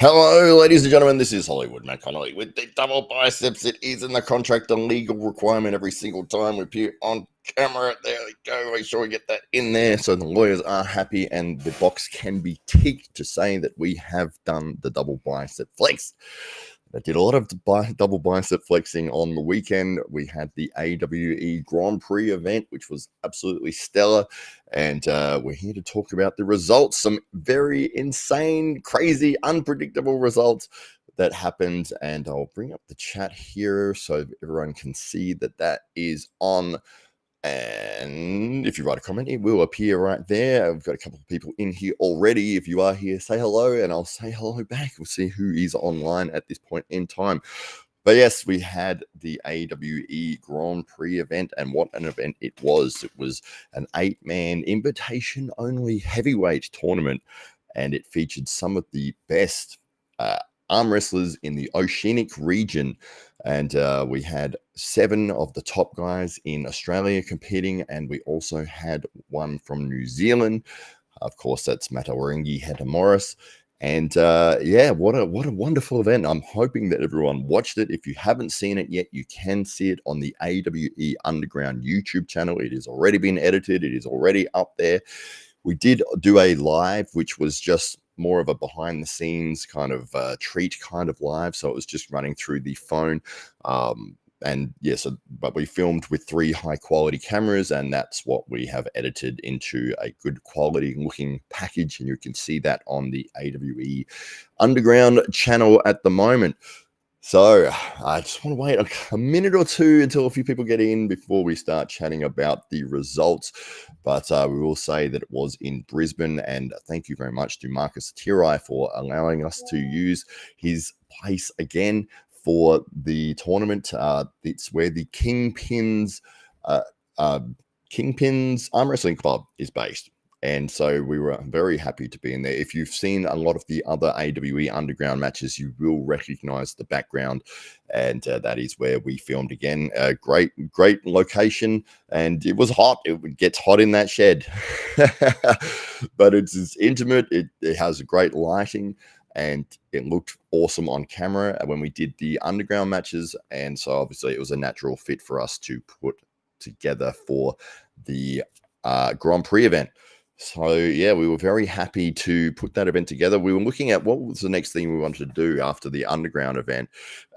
Hello, ladies and gentlemen. This is Hollywood Matt Connolly with the double biceps. It is in the contract a legal requirement every single time we appear on camera. There we go. Make sure we get that in there so the lawyers are happy and the box can be ticked to say that we have done the double bicep flex. I did a lot of double bicep flexing on the weekend. We had the AWE Grand Prix event, which was absolutely stellar. And we're here to talk about the results. Some very insane, crazy, unpredictable results that happened. And I'll bring up the chat here so everyone can see that that is on. And if you write a comment, it will appear right there. I've got a couple of people in here already. If you are here, say hello, and I'll say hello back. We'll see who is online at this point in time. But yes, we had the AWE Grand Prix event, and what an event it was. It was an 8-man invitation-only heavyweight tournament, and it featured some of the best arm wrestlers in the Oceanic region. And we had 7 of the top guys in Australia competing, and we also had one from New Zealand. Of course, that's Matawaringi Heta Morris. And yeah, what a wonderful event. I'm hoping that everyone watched it. If you haven't seen it yet, you can see it on the AWE Underground YouTube channel. It has already been edited. It is already up there. We did do a live, which was just more of a behind the scenes kind of treat kind of live. So it was just running through the phone. And yes, but we filmed with 3 high quality cameras, and that's what we have edited into a good quality looking package. And you can see that on the AWE Underground channel at the moment. So I just want to wait a minute or two until a few people get in before we start chatting about the results. But we will say that it was in Brisbane, and thank you very much to Marcus Tirai for allowing us to use his place again for the tournament. It's where the Kingpins Arm Wrestling Club is based. And so we were very happy to be in there. If you've seen a lot of the other AWE Underground matches, you will recognize the background. And that is where we filmed again. A great location. And it was hot. It gets hot in that shed. But it's intimate. It has great lighting. And it looked awesome on camera when we did the underground matches. And so obviously it was a natural fit for us to put together for the Grand Prix event. So yeah, we were very happy to put that event together. We were looking at what was the next thing we wanted to do after the underground event.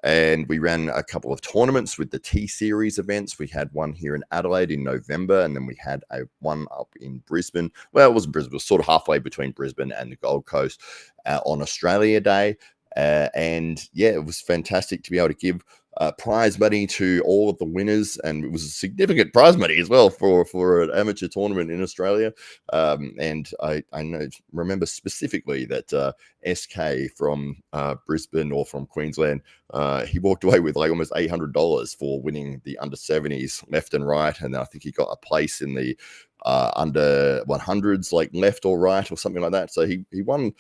And we ran a couple of tournaments with the T-Series events. We had one here in Adelaide in November, and then we had one up in Brisbane. Well, it wasn't Brisbane. It was sort of halfway between Brisbane and the Gold Coast on Australia Day. And yeah, it was fantastic to be able to give prize money to all of the winners, and it was a significant prize money as well for an amateur tournament in Australia. And I remember specifically that SK from Brisbane or from Queensland, he walked away with like almost $800 for winning the under 70s left and right, and I think he got a place in the under 100s, like left or right or something like that. So he won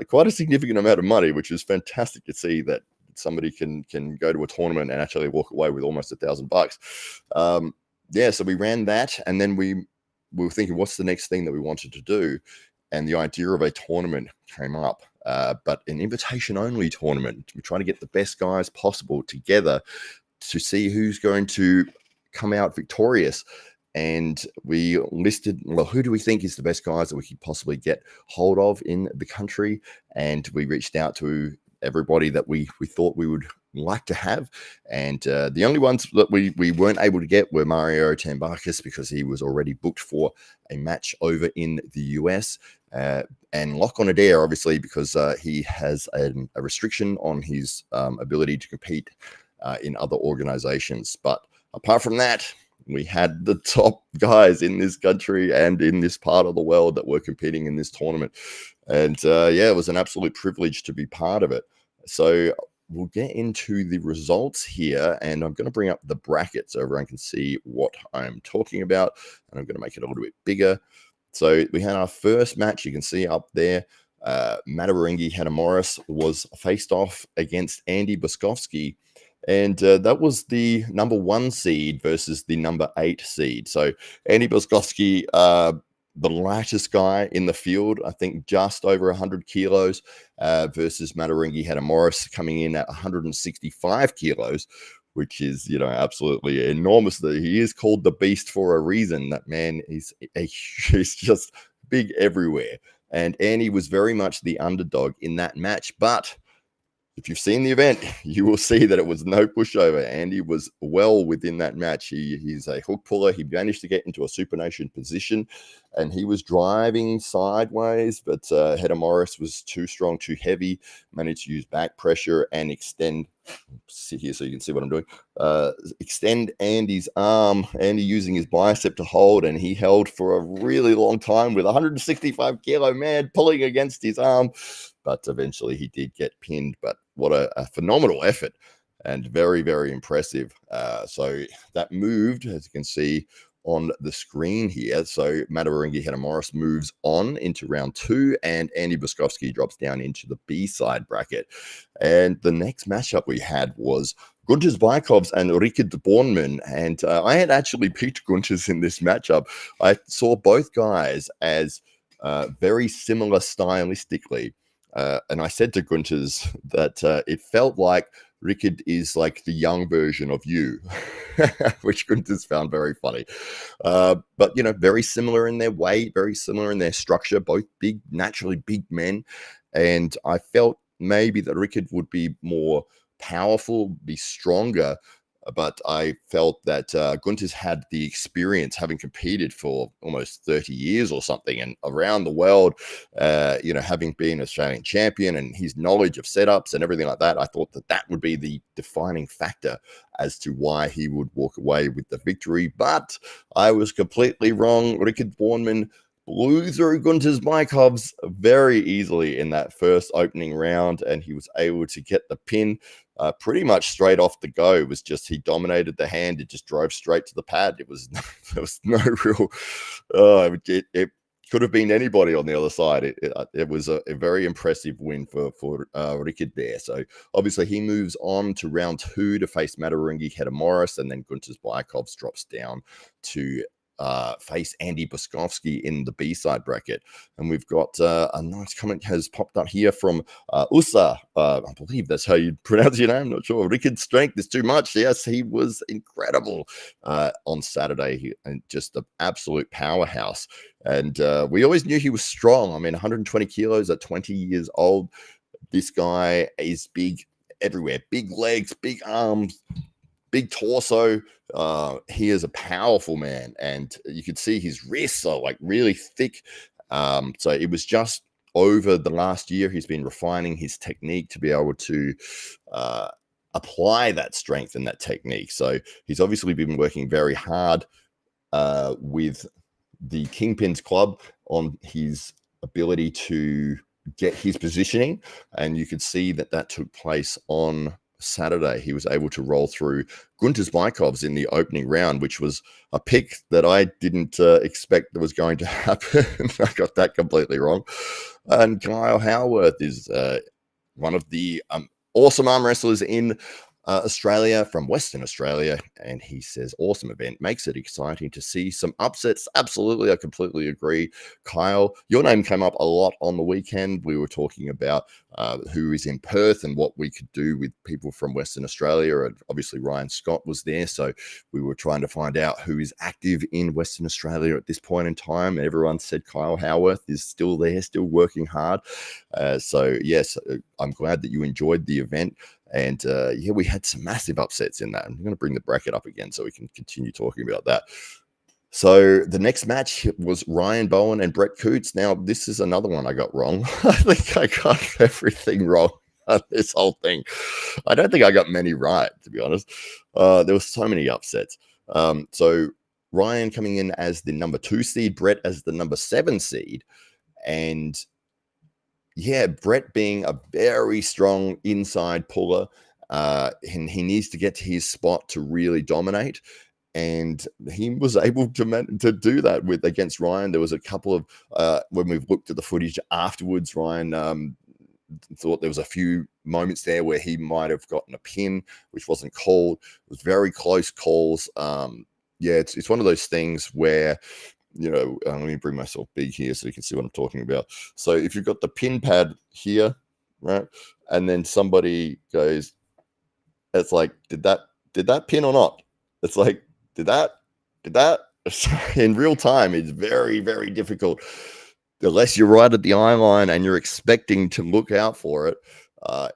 quite a significant amount of money, which is fantastic to see that somebody can go to a tournament and actually walk away with almost $1,000. Yeah, so we ran that, and then we were thinking, what's the next thing that we wanted to do? And the idea of a tournament came up, but an invitation-only tournament. We're trying to get the best guys possible together to see who's going to come out victorious. And we listed, well, who do we think is the best guys that we could possibly get hold of in the country? And we reached out to everybody that we thought we would like to have. And the only ones that we weren't able to get were Mario Tambakis, because he was already booked for a match over in the US. And Lachlan Adair, obviously, because he has a restriction on his ability to compete in other organizations. But apart from that, we had the top guys in this country and in this part of the world that were competing in this tournament. And yeah, it was an absolute privilege to be part of it. So we'll get into the results here, and I'm going to bring up the bracket so everyone can see what I'm talking about. And I'm going to make it a little bit bigger. So we had our first match. You can see up there, Matawaringi Heta Morris was faced off against Andy Boskovsky. And that was the number 1 seed versus the number 8 seed. So Andy Boskovsky the lightest guy in the field, I think just over 100 kilos, versus Mataringi had a Morris coming in at 165 kilos, which is, absolutely enormous. He is called the Beast for a reason. That man he's just big everywhere. And Andy was very much the underdog in that match. But if you've seen the event, you will see that it was no pushover. Andy was well within that match. He's a hook puller. He managed to get into a supination position, and he was driving sideways, but Header Morris was too strong, too heavy, managed to use back pressure and extend. Sit here so you can see what I'm doing. Extend Andy's arm. Andy using his bicep to hold, and he held for a really long time with 165 kilo man pulling against his arm. But eventually he did get pinned. But what a phenomenal effort, and very, very impressive. So that moved, as you can see on the screen here. So Mataringi Header Morris moves on into round 2, and Andy Boskovsky drops down into the B-side bracket. And the next matchup we had was Gunters Bykovs and Rickard Bornman. And I had actually picked Gunters in this matchup. I saw both guys as very similar stylistically. And I said to Gunters that it felt like Rickard is like the young version of you, which Gunters found very funny. But, very similar in their weight, very similar in their structure, both big, naturally big men. And I felt maybe that Rickard would be more powerful, be stronger. But I felt that Gunters had the experience, having competed for almost 30 years or something, and around the world, having been Australian champion, and his knowledge of setups and everything like that. I thought that would be the defining factor as to why he would walk away with the victory. But I was completely wrong. Rickard Bornman blew through Gunters Bykovs very easily in that first opening round, and he was able to get the pin pretty much straight off the go. It was just, he dominated the hand. It just drove straight to the pad. There was no real, it could have been anybody on the other side. It was a very impressive win for Rickard there. So obviously he moves on to round 2 to face Mataringi Header Morris, and then Gunters Bykovs drops down to face Andy Boskovsky in the B-side bracket. And we've got a nice comment has popped up here from Usa. I believe that's how you pronounce your name. I'm not sure. Rickard's strength is too much. Yes, he was incredible on Saturday. And just an absolute powerhouse. And we always knew he was strong. I mean, 120 kilos at 20 years old. This guy is big everywhere. Big legs, big arms, big torso. He is a powerful man, and you could see his wrists are like really thick. So it was just over the last year, he's been refining his technique to be able to apply that strength and that technique. So he's obviously been working very hard with the Kingpins Club on his ability to get his positioning, and you could see that took place on Saturday. He was able to roll through Gunters Bykovs in the opening round, which was a pick that I didn't expect that was going to happen. I got that completely wrong. And Kyle Howarth is one of the awesome arm wrestlers in Australia, from Western Australia, and he says, awesome event, makes it exciting to see some upsets. Absolutely, I completely agree. Kyle, your name came up a lot on the weekend. We were talking about who is in Perth and what we could do with people from Western Australia, and obviously Ryan Scott was there, so we were trying to find out who is active in Western Australia at this point in time, and everyone said Kyle Howarth is still there, still working hard. So yes, I'm glad that you enjoyed the event. And we had some massive upsets in that. I'm going to bring the bracket up again so we can continue talking about that. So the next match was Ryan Bowen and Brett Coots. Now, this is another one I got wrong. I think I got everything wrong on this whole thing. I don't think I got many right, to be honest. There were so many upsets. So Ryan coming in as the number 2 seed, Brett as the number 7 seed. And Brett being a very strong inside puller, and he needs to get to his spot to really dominate. And he was able to do that against Ryan. There was a couple of, when we've looked at the footage afterwards, Ryan thought there was a few moments there where he might have gotten a pin, which wasn't called. It was very close calls. It's one of those things where let me bring myself big here so you can see what I'm talking about. So if you've got the pin pad here, right, and then somebody goes, it's like, did that pin or not? It's like, did that did that in real time? It's very, very difficult. Unless you're right at the eye line and you're expecting to look out for it,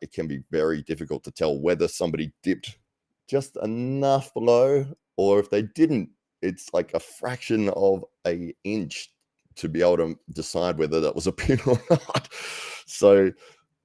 it can be very difficult to tell whether somebody dipped just enough below, or if they didn't, it's like a fraction of a inch to be able to decide whether that was a pin or not. So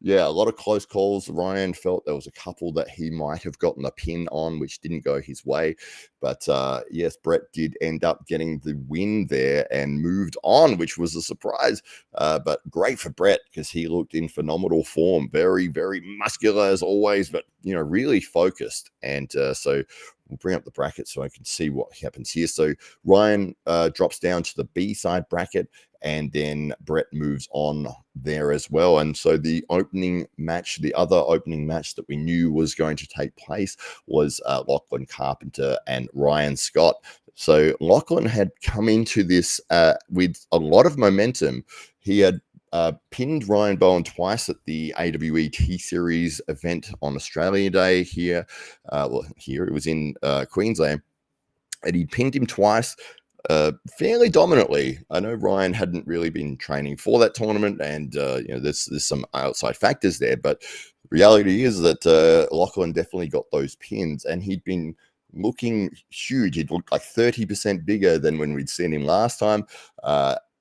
yeah, a lot of close calls. Ryan felt there was a couple that he might have gotten a pin on, which didn't go his way. But yes, Brett did end up getting the win there and moved on, which was a surprise. But great for Brett because he looked in phenomenal form. Very, very muscular as always, but really focused. And so we'll bring up the bracket so I can see what happens here. So Ryan drops down to the B side bracket, and then Brett moves on there as well. And so the other opening match that we knew was going to take place was Lachlan Carpenter and Ryan Scott. So Lachlan had come into this with a lot of momentum. He had pinned Ryan Bowen twice at the AWE T-Series event on Australia Day here. Here it was in Queensland. And he pinned him twice. Fairly dominantly. I know Ryan hadn't really been training for that tournament, and there's some outside factors there, but the reality is that Lachlan definitely got those pins, and he'd been looking huge. He'd looked like 30% bigger than when we'd seen him last time.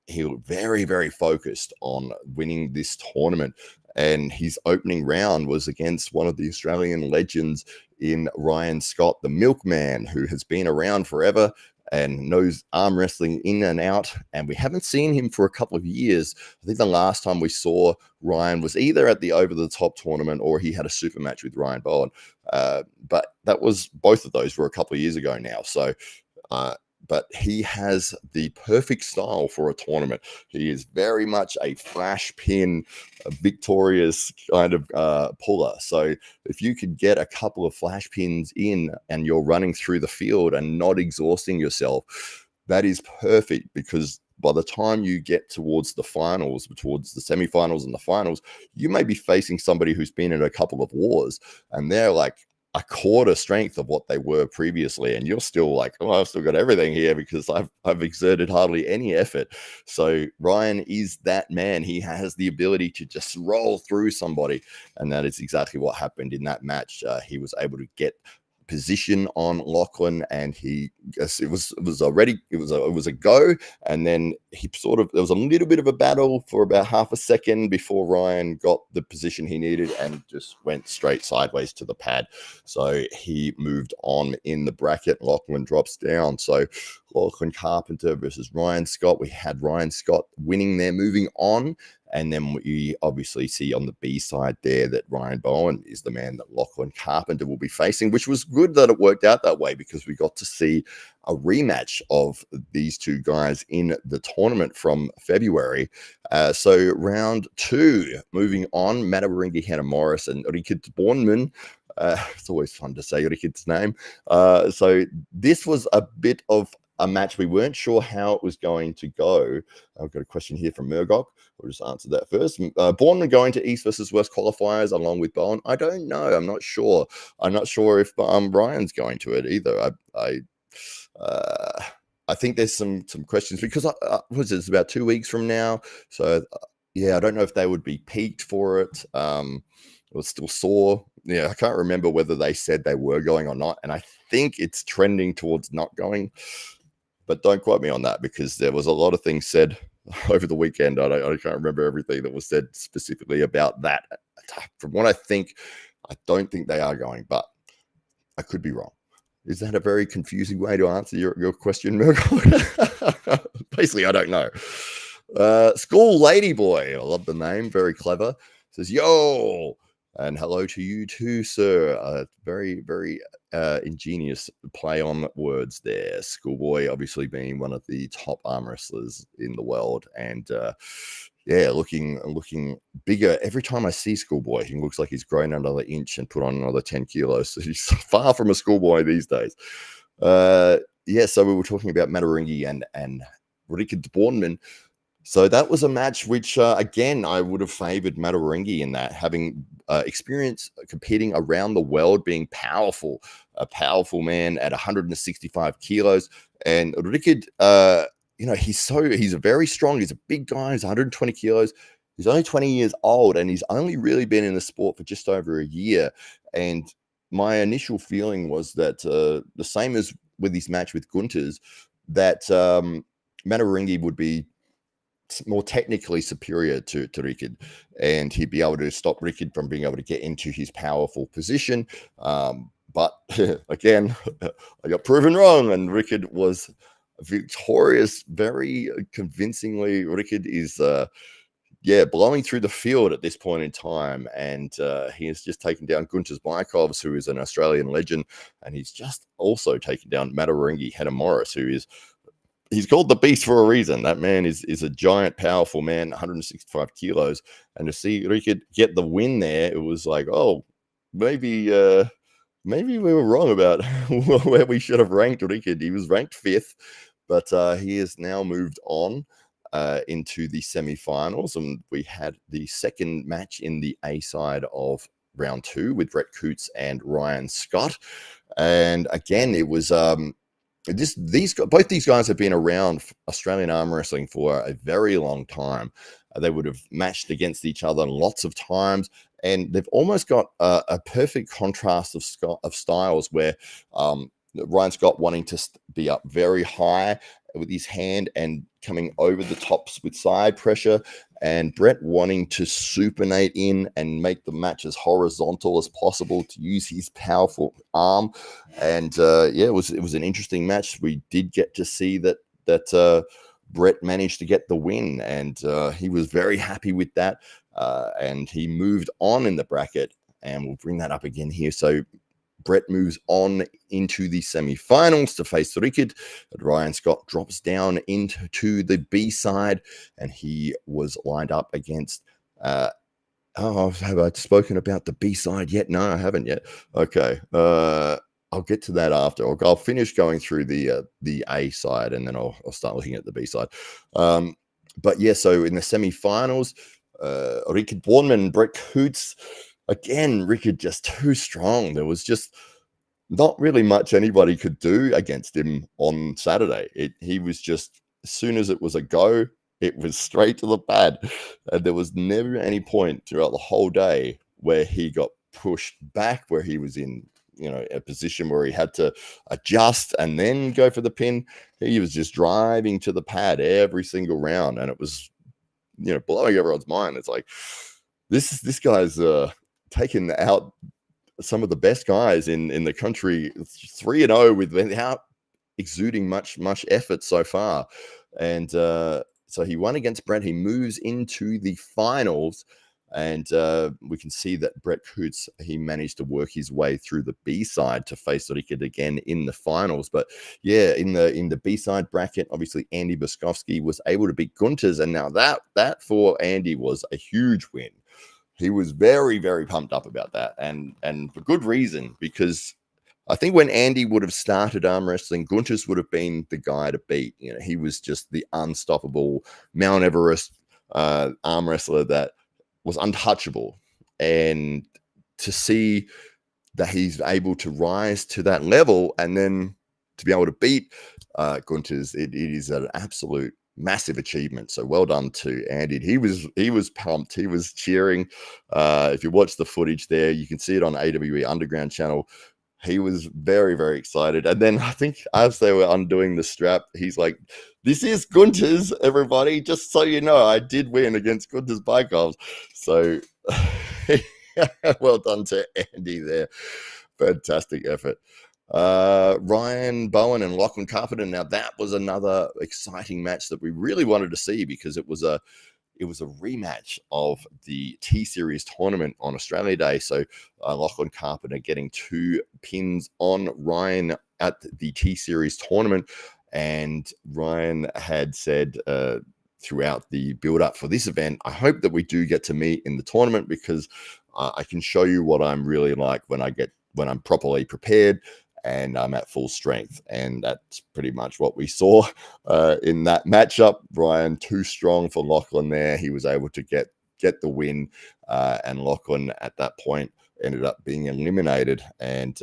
He looked very, very focused on winning this tournament, and his opening round was against one of the Australian legends in Ryan Scott, the Milkman, who has been around forever and knows arm wrestling in and out. And we haven't seen him for a couple of years. I think the last time we saw Ryan was either at the Over the Top tournament or he had a super match with Ryan Bowen. But both of those were a couple of years ago now. So, but he has the perfect style for a tournament. He is very much a flash pin, a victorious kind of puller. So if you could get a couple of flash pins in and you're running through the field and not exhausting yourself, that is perfect, because by the time you get towards the finals, towards the semifinals and the finals, you may be facing somebody who's been in a couple of wars and they're like a quarter strength of what they were previously, and you're still like, oh, I've still got everything here because I've exerted hardly any effort. So Ryan is that man. He has the ability to just roll through somebody, and that is exactly what happened in that match. He was able to get position on Lachlan, and it was a go, and then there was a little bit of a battle for about half a second before Ryan got the position he needed and just went straight sideways to the pad. So he moved on in the bracket. Lachlan drops down. So Lachlan Carpenter versus Ryan Scott. We had Ryan Scott winning there, moving on. And then we obviously see on the B side there that Ryan Bowen is the man that Lachlan Carpenter will be facing, which was good that it worked out that way because we got to see a rematch of these two guys in the tournament from February. So round two, moving on, Matawaringi Hannah Morris and Rikit Bornman. It's always fun to say Rikit's name. So this was a bit of a match we weren't sure how it was going to go. I've got a question here from Murgok. We'll just answer that first. Bournemouth going to East versus West qualifiers along with Bowen. I don't know. I'm not sure. I'm not sure if Ryan's going to it either. I think there's some questions because it's about 2 weeks from now. So yeah, I don't know if they would be peaked for it. It was still sore. Yeah, I can't remember whether they said they were going or not. And I think it's trending towards not going. But don't quote me on that because there was a lot of things said over the weekend. I can't remember everything that was said specifically about that. From what I don't think they are going, but I could be wrong. Is that a very confusing way to answer your question, Murgo? Basically, I don't know. School Lady Boy, I love the name, very clever. Says, yo, and hello to you too, sir. Very, very ingenious play on words there. Schoolboy obviously being one of the top arm wrestlers in the world, and yeah, looking bigger every time I see Schoolboy. He looks like he's grown another inch and put on another 10 kilos. So he's far from a schoolboy these days. Yeah, so we were talking about Matawaringi and Rickard Bornman. So that was a match which, again, I would have favored Matawaringi in that, having experience competing around the world, being powerful, a powerful man at 165 kilos. And Rickard, he's very strong. He's a big guy. He's 120 kilos. He's only 20 years old, and he's only really been in the sport for just over a year. And my initial feeling was that the same as with his match with Gunters, that Matawaringi would be more technically superior to Rickard, and he'd be able to stop Rickard from being able to get into his powerful position. But again, I got proven wrong, and Rickard was victorious very convincingly. Rickard is blowing through the field at this point in time, and he has just taken down Gunters Bykovs, who is an Australian legend, and he's just also taken down Matawaringi Hannah Morris, who is, he's called the Beast for a reason. That man is a giant, powerful man, 165 kilos. And to see Rickard get the win there, it was like, oh, maybe we were wrong about where we should have ranked Rickard. He was ranked 5th, but he has now moved on into the semi-finals. And we had the second match in the A side of round 2 with Brett Coots and Ryan Scott. And again, it was both these guys have been around Australian arm wrestling for a very long time. They would have matched against each other lots of times, and they've almost got a perfect contrast of styles, where Ryan Scott wanting to be up very high with his hand and coming over the tops with side pressure, and Brett wanting to supinate in and make the match as horizontal as possible to use his powerful arm. And it was an interesting match. We did get to see that Brett managed to get the win, and he was very happy with that. And he moved on in the bracket, and we'll bring that up again here. So Brett moves on into the semi-finals to face Rickard. Ryan Scott drops down into the B side, and he was lined up against. Have I spoken about the B side yet? No, I haven't yet. Okay, I'll get to that after. I'll finish going through the A side, and then I'll start looking at the B side. But yeah, so in the semi-finals, Rickard Bornman and Brett Coots. Again, Rickard just too strong. There was just not really much anybody could do against him on Saturday. He was just, as soon as it was a go, it was straight to the pad. And there was never any point throughout the whole day where he got pushed back, where he was in, a position where he had to adjust and then go for the pin. He was just driving to the pad every single round, and it was, blowing everyone's mind. It's like, this guy's taken out some of the best guys in the country, 3-0 without exuding much effort so far. And so he won against Brett. He moves into the finals, and we can see that Brett Coots, he managed to work his way through the B side to face Rickard again in the finals. But yeah, in the B side bracket, obviously Andy Boskovsky was able to beat Gunters, and now that for Andy was a huge win. He was very, very pumped up about that, and for good reason, because I think when Andy would have started arm wrestling, Gunters would have been the guy to beat. He was just the unstoppable Mount Everest arm wrestler that was untouchable. And to see that he's able to rise to that level and then to be able to beat Gunters, it is an absolute massive achievement. So well done to Andy. He was pumped. He was cheering. If you watch the footage there, you can see it on AWE Underground channel. He was very, very excited. And then I think as they were undoing the strap, he's like, "This is Gunters, everybody. Just so you know, I did win against Gunters Bykovs." So well done to Andy there. Fantastic effort. Ryan Bowen and Lachlan Carpenter. Now that was another exciting match that we really wanted to see, because it was a rematch of the T-Series tournament on Australia Day. So Lachlan Carpenter getting 2 pins on Ryan at the T-Series tournament. And Ryan had said throughout the build-up for this event, I hope that we do get to meet in the tournament, because I can show you what I'm really like when I'm properly prepared. and I'm at full strength. And that's pretty much what we saw in that matchup. Ryan too strong for Lachlan there. He was able to get the win, and Lachlan at that point ended up being eliminated. And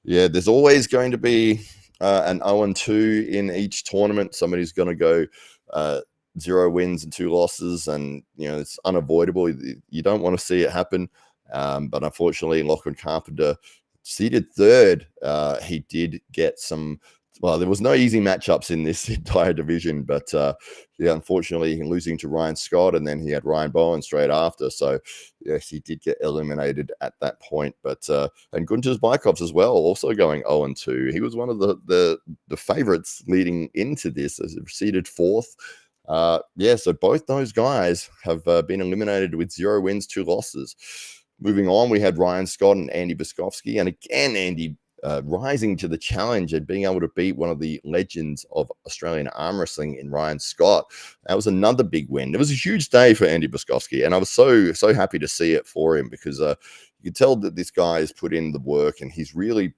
yeah, there's always going to be an 0-2 in each tournament. Somebody's going to go 0 wins and 2 losses, and it's unavoidable. You don't want to see it happen, but unfortunately, Lachlan Carpenter seeded third. He did get some. Well, there was no easy matchups in this entire division, but yeah, unfortunately, losing to Ryan Scott, and then he had Ryan Bowen straight after. So yes, he did get eliminated at that point. But and Gunter's Bykovs as well, also going 0-2. He was one of the favorites leading into this, as seeded fourth. Yeah, so both those guys have been eliminated with 0 wins, 2 losses. Moving on, we had Ryan Scott and Andy Boskovsky, and again, Andy rising to the challenge and being able to beat one of the legends of Australian arm wrestling in Ryan Scott. That was another big win. It was a huge day for Andy Boskovsky, and I was so happy to see it for him, because you could tell that this guy has put in the work, and he's really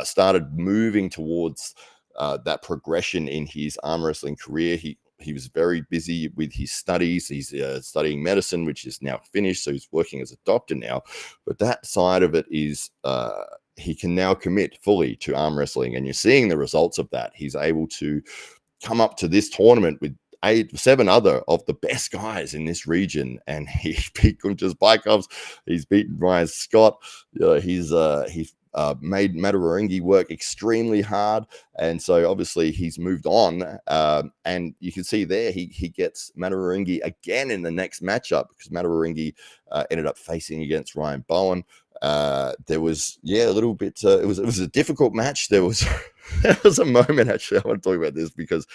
started moving towards that progression in his arm wrestling career. He was very busy with his studies. He's studying medicine, which is now finished, so he's working as a doctor now. But that side of it is he can now commit fully to arm wrestling, and you're seeing the results of that. He's able to come up to this tournament with 7 other of the best guys in this region, and he beat Gunter's Bykovs. He's beaten Ryan Scott. He's made Matawaringi work extremely hard, and so obviously he's moved on, and you can see there he gets Matawaringi again in the next matchup, because Matawaringi ended up facing against Ryan Bowen. There was a little bit it was a difficult match. There was there was a moment, actually, I want to talk about this, because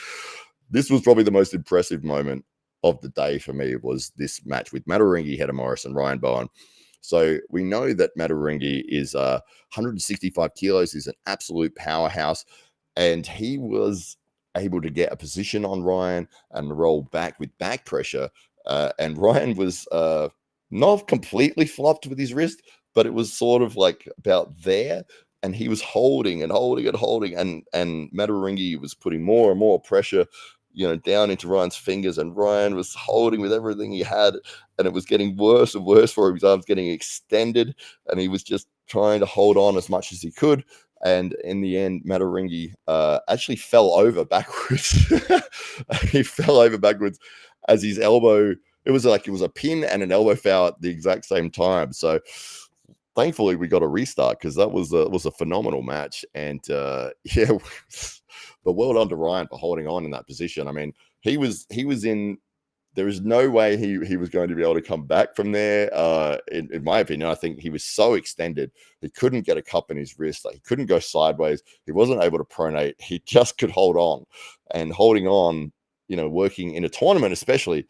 this was probably the most impressive moment of the day for me. Was this match with Matawaringi, Hedda Morris, and Ryan Bowen. So we know that Matawaringi is 165 kilos. He's an absolute powerhouse, and he was able to get a position on Ryan and roll back with back pressure. And Ryan was not completely flopped with his wrist, but it was sort of like about there. And he was holding and holding and holding, and Matawaringi was putting more and more pressure, down into Ryan's fingers, and Ryan was holding with everything he had, and it was getting worse and worse for him. His arms getting extended, and he was just trying to hold on as much as he could. And in the end, Matawaringi actually fell over backwards. He fell over backwards as his elbow. It was a pin and an elbow foul at the exact same time. So thankfully, we got a restart, because that was a phenomenal match. And yeah, but well done to Ryan for holding on in that position. I mean, he was in. There is no way he was going to be able to come back from there. In my opinion, I think he was so extended, he couldn't get a cup in his wrist. Like, he couldn't go sideways. He wasn't able to pronate. He just could hold on, and holding on, working in a tournament especially,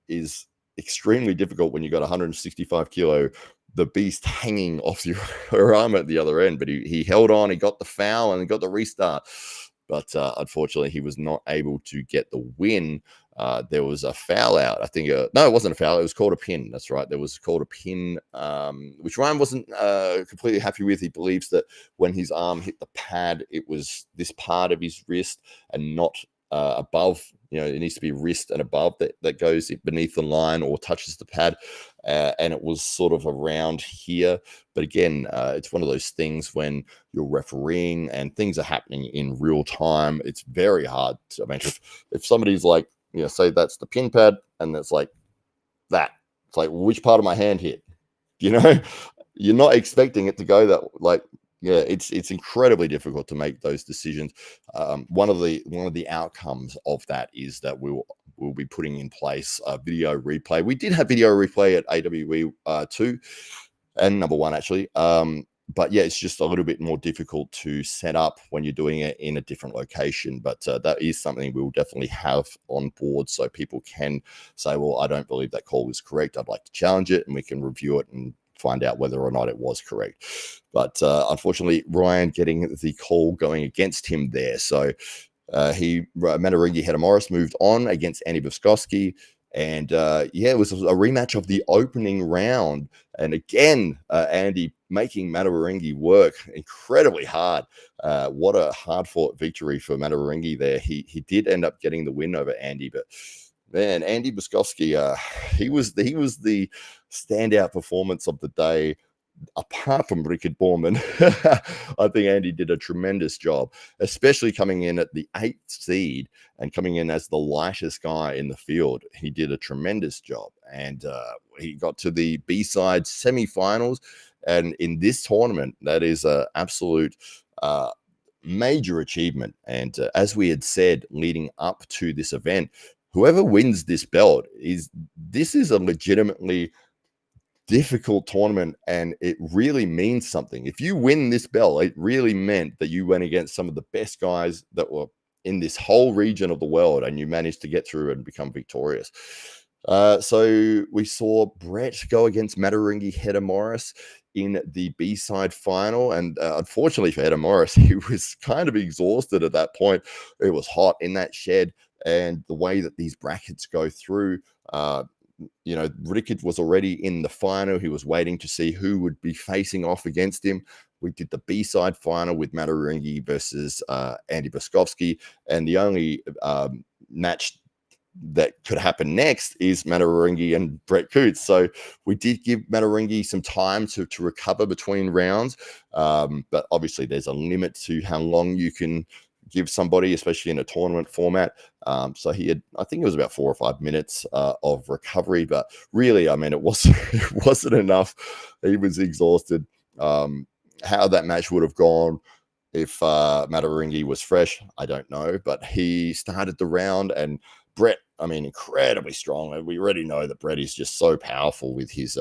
is extremely difficult when you got 165 kilo, the beast hanging off your arm at the other end. But he held on, he got the foul, and got the restart. But unfortunately, he was not able to get the win. There was a foul out. I think, no, it wasn't a foul. It was called a pin. That's right. There was called a pin, which Ryan wasn't completely happy with. He believes that when his arm hit the pad, it was this part of his wrist and not above. It needs to be wrist and above that goes beneath the line or touches the pad. And it was sort of around here. But again, it's one of those things when you're refereeing and things are happening in real time. It's very hard. I mean, if somebody's like, say that's the pin pad, and it's like that. It's like, which part of my hand hit? You're not expecting it to go that, like, yeah, it's incredibly difficult to make those decisions. One of the outcomes of that is that we'll be putting in place a video replay. We did have video replay at AWE 2 and number 1, actually. But yeah, it's just a little bit more difficult to set up when you're doing it in a different location. But that is something we'll definitely have on board, so people can say, well, I don't believe that call was correct. I'd like to challenge it, and we can review it and find out whether or not it was correct. But unfortunately, Ryan getting the call going against him there. So Matawaringi Hedda Morris moved on against Andy Boskovsky, And yeah, it was a rematch of the opening round. And again, Andy making Matawarengi work incredibly hard. What a hard fought victory for Matawarengi there. He did end up getting the win over Andy, but man, Andy Buskowski, he was the standout performance of the day. Apart from Rickard Borman, I think Andy did a tremendous job, especially coming in at the 8th seed and coming in as the lightest guy in the field. He did a tremendous job, and he got to the B-side semi-finals. And in this tournament, that is an absolute major achievement. And as we had said leading up to this event, whoever wins this belt is a legitimately difficult tournament, and it really means something. If you win this belt, it really meant that you went against some of the best guys that were in this whole region of the world, and you managed to get through and become victorious. So we saw Brett go against Matawarengi Hedda Morris in the B-side final, and unfortunately for Hedda Morris, he was kind of exhausted at that point. It was hot in that shed, and the way that these brackets go through, Rickard was already in the final. He was waiting to see who would be facing off against him. We did the B-side final with Matawarengi versus Andy Boskovsky, and the only match that could happen next is Matawarengi and Brett Coots. So we did give Matawarengi some time to recover between rounds, but obviously there's a limit to how long you can give somebody, especially in a tournament format. So he had, I think it was about 4 or 5 minutes of recovery, but really, I mean, it wasn't enough. He was exhausted. How that match would have gone if Matawarengi was fresh, I don't know, but he started the round, and Brett, I mean, incredibly strong. And we already know that Brett is just so powerful with his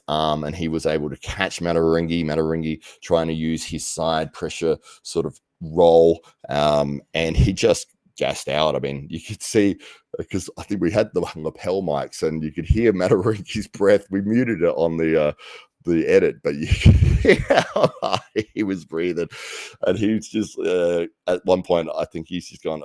arm, and he was able to catch Matawarengi trying to use his side pressure sort of roll, and he just gassed out. I mean, you could see, because I think we had the lapel mics, and you could hear Matawarengi's breath. We muted it on the edit, but you could hear how hard he was breathing, and he was just at one point, I think he's just gone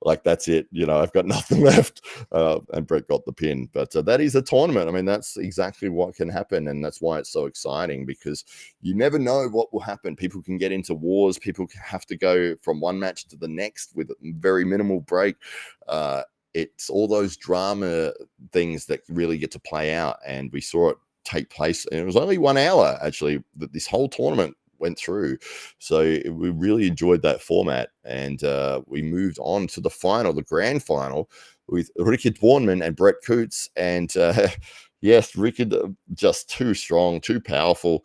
like, that's it, I've got nothing left. And Brett got the pin. But that is a tournament. I mean, that's exactly what can happen. And that's why it's so exciting, because you never know what will happen. People can get into wars. People have to go from one match to the next with very minimal break. It's all those drama things that really get to play out. And we saw it take place. And it was only 1 hour, actually, that this whole tournament went through. So we really enjoyed that format, and we moved on to the final, the grand final, with Rickard Bornman and Brett Coots. And yes, Rickard just too strong, too powerful.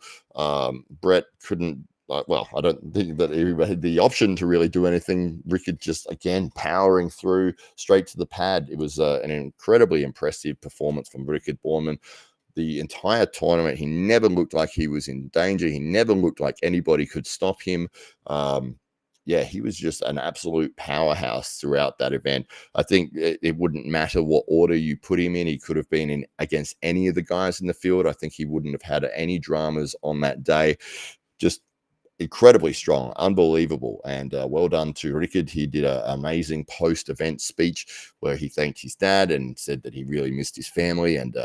Brett couldn't, well, I don't think that he had the option to really do anything. Rickard just, again, powering through straight to the pad. It was an incredibly impressive performance from Rickard Bornman. The entire tournament, he never looked like he was in danger. He never looked like anybody could stop him. Yeah, he was just an absolute powerhouse throughout that event. I think it wouldn't matter what order you put him in. He could have been in against any of the guys in the field. I think he wouldn't have had any dramas on that day. Just incredibly strong, unbelievable, and well done to Rickard. He did an amazing post-event speech where he thanked his dad and said that he really missed his family, and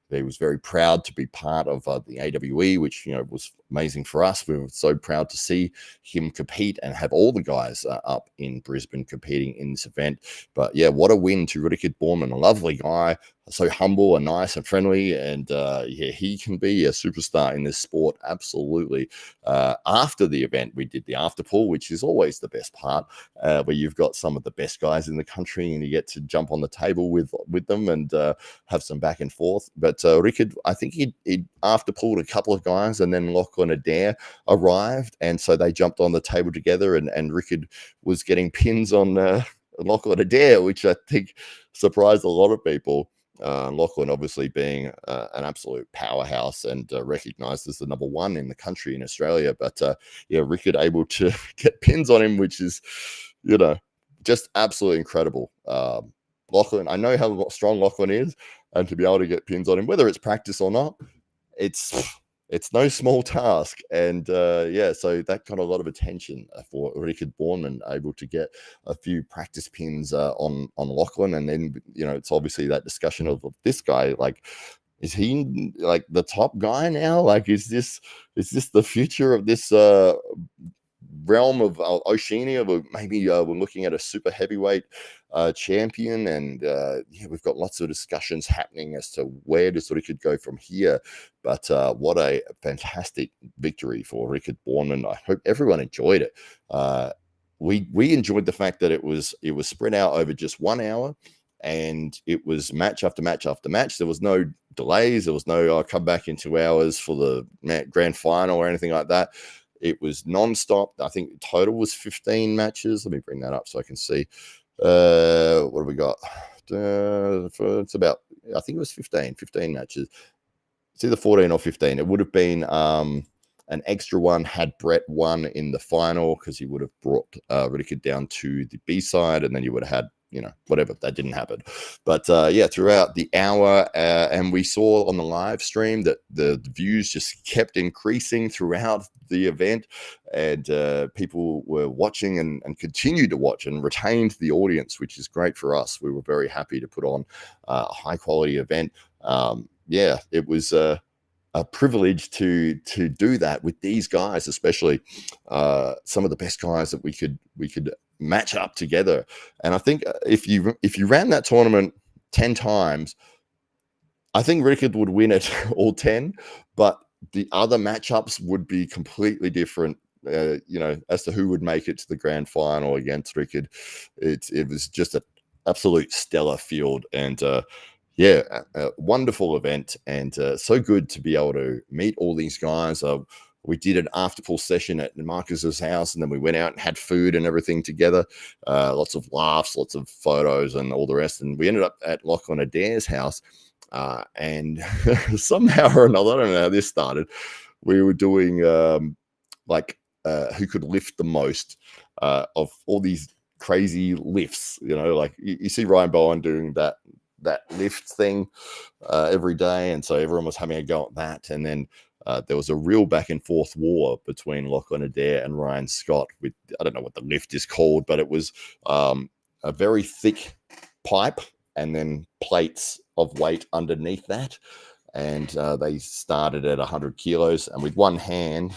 he was very proud to be part of the AWE, which was amazing for us. We were so proud to see him compete and have all the guys up in Brisbane competing in this event. But yeah, what a win to Rickard Borman, a lovely guy, so humble and nice and friendly, and yeah, he can be a superstar in this sport, absolutely. After the event, we did the after pool, which is always the best part, where you've got some of the best guys in the country, and you get to jump on the table with them and have some back and forth. But Rickard, I think he after pulled a couple of guys, and then Lachlan Adair arrived, and so they jumped on the table together, and Rickard was getting pins on Lachlan Adair, which I think surprised a lot of people. Lachlan obviously being an absolute powerhouse and recognized as the number one in the country in Australia. But yeah, Rickard able to get pins on him, which is, just absolutely incredible. Lachlan, I know how strong Lachlan is, and to be able to get pins on him, whether it's practice or not, it's it's no small task. And yeah, so that got a lot of attention for Richard Borman, able to get a few practice pins on Lachlan. And then, it's obviously that discussion of this guy, like, is he like the top guy now? Like, is this the future of this realm of Oceania? Maybe we're looking at a super heavyweight champion, and yeah, we've got lots of discussions happening as to where this sort of could go from here. But what a fantastic victory for Richard Borman. I hope everyone enjoyed it. We enjoyed the fact that it was spread out over just 1 hour, and it was match after match after match. There was no delays. There was no come back in 2 hours for the grand final or anything like that. It was non-stop. I think total was 15 matches. Let me bring that up so I can see. What have we got? It's about, I think it was 15 matches. It's either 14 or 15. It would have been an extra one had Brett won in the final, because he would have brought Whittaker down to the B side, and then you would have had, whatever. That didn't happen. But yeah, throughout the hour, and we saw on the live stream that the views just kept increasing throughout the event, and people were watching and continued to watch and retained the audience, which is great for us. We were very happy to put on a high quality event. Yeah, it was a privilege to do that with these guys, especially some of the best guys that we could match up together. And I think if you ran that tournament 10 times, I think Rickard would win it all 10, but the other matchups would be completely different. As to who would make it to the grand final against Rickard. It was just an absolute stellar field, and yeah, a wonderful event, and so good to be able to meet all these guys. We did an after pool session at Marcus's house, and then we went out and had food and everything together. Lots of laughs, lots of photos, and all the rest. And we ended up at Lachlan Adair's house, and somehow or another, I don't know how this started. We were doing who could lift the most of all these crazy lifts. Like you see Ryan Bowen doing that lift thing every day, and so everyone was having a go at that. And then there was a real back and forth war between Lachlan Adair and Ryan Scott with, I don't know what the lift is called, but it was a very thick pipe and then plates of weight underneath that, and they started at 100 kilos, and with one hand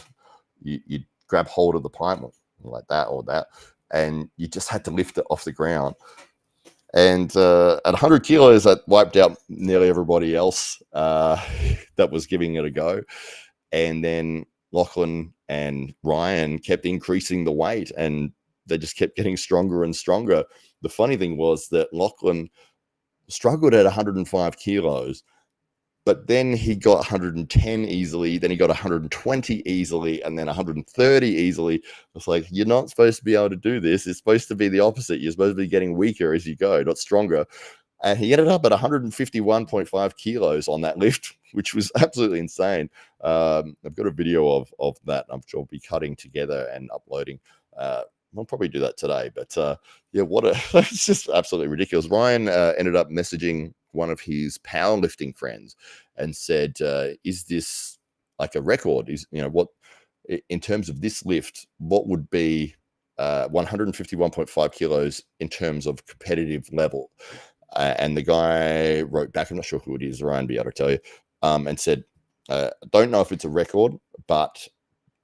you grab hold of the pipe like that or that, and you just had to lift it off the ground. And at 100 kilos, that wiped out nearly everybody else that was giving it a go. And then Lachlan and Ryan kept increasing the weight, and they just kept getting stronger and stronger. The funny thing was that Lachlan struggled at 105 kilos, but then he got 110 easily, then he got 120 easily, and then 130 easily. It's like, you're not supposed to be able to do this. It's supposed to be the opposite. You're supposed to be getting weaker as you go, not stronger. And he ended up at 151.5 kilos on that lift, which was absolutely insane. I've got a video of that. I'm sure I'll be cutting together and uploading. I'll probably do that today. But yeah, it's just absolutely ridiculous. Ryan ended up messaging one of his powerlifting friends and said, is this like a record? What, in terms of this lift, what would be 151.5 kilos in terms of competitive level? And the guy wrote back, I'm not sure who it is, Ryan be able to tell you, and said, don't know if it's a record, but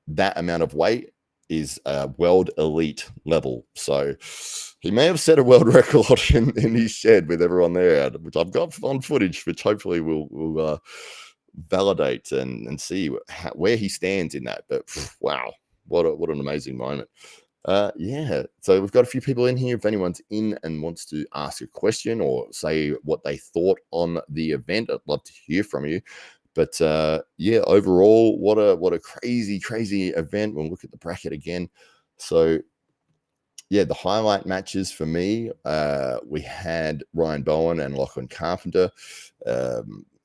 that amount of weight is world elite level. So he may have set a world record in his shed with everyone there, which I've got on footage, which hopefully will validate and see where he stands in that. But wow, what an amazing moment. Yeah, so we've got a few people in here. If anyone's in and wants to ask a question or say what they thought on the event, I'd love to hear from you. But yeah, overall, what a crazy event. We'll look at the bracket again. So yeah, the highlight matches for me, we had Ryan Bowen and Lachlan Carpenter,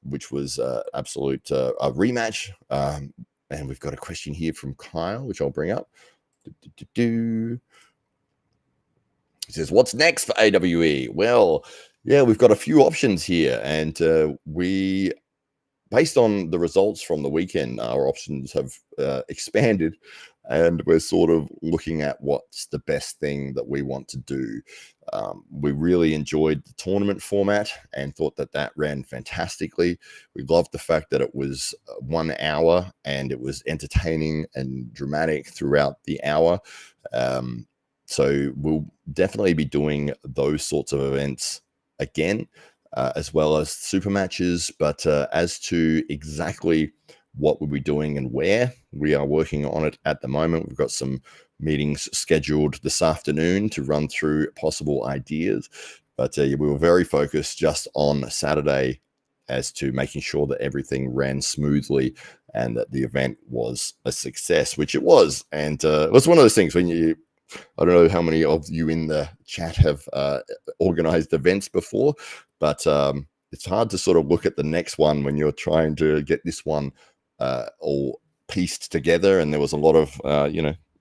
which was absolute a rematch. And we've got a question here from Kyle, which I'll bring up. He says, what's next for AWE? Well, yeah, we've got a few options here, and we based on the results from the weekend, our options have expanded, and we're sort of looking at what's the best thing that we want to do. We really enjoyed the tournament format and thought that that ran fantastically. We loved the fact that it was 1 hour and it was entertaining and dramatic throughout the hour. So we'll definitely be doing those sorts of events again, as well as super matches. But as to exactly what we'll be doing and where, we are working on it at the moment. We've got some meetings scheduled this afternoon to run through possible ideas. But we were very focused just on Saturday as to making sure that everything ran smoothly and that the event was a success, which it was. And it was one of those things when I don't know how many of you in the chat have organized events before, but it's hard to sort of look at the next one when you're trying to get this one all pieced together. And there was a lot of,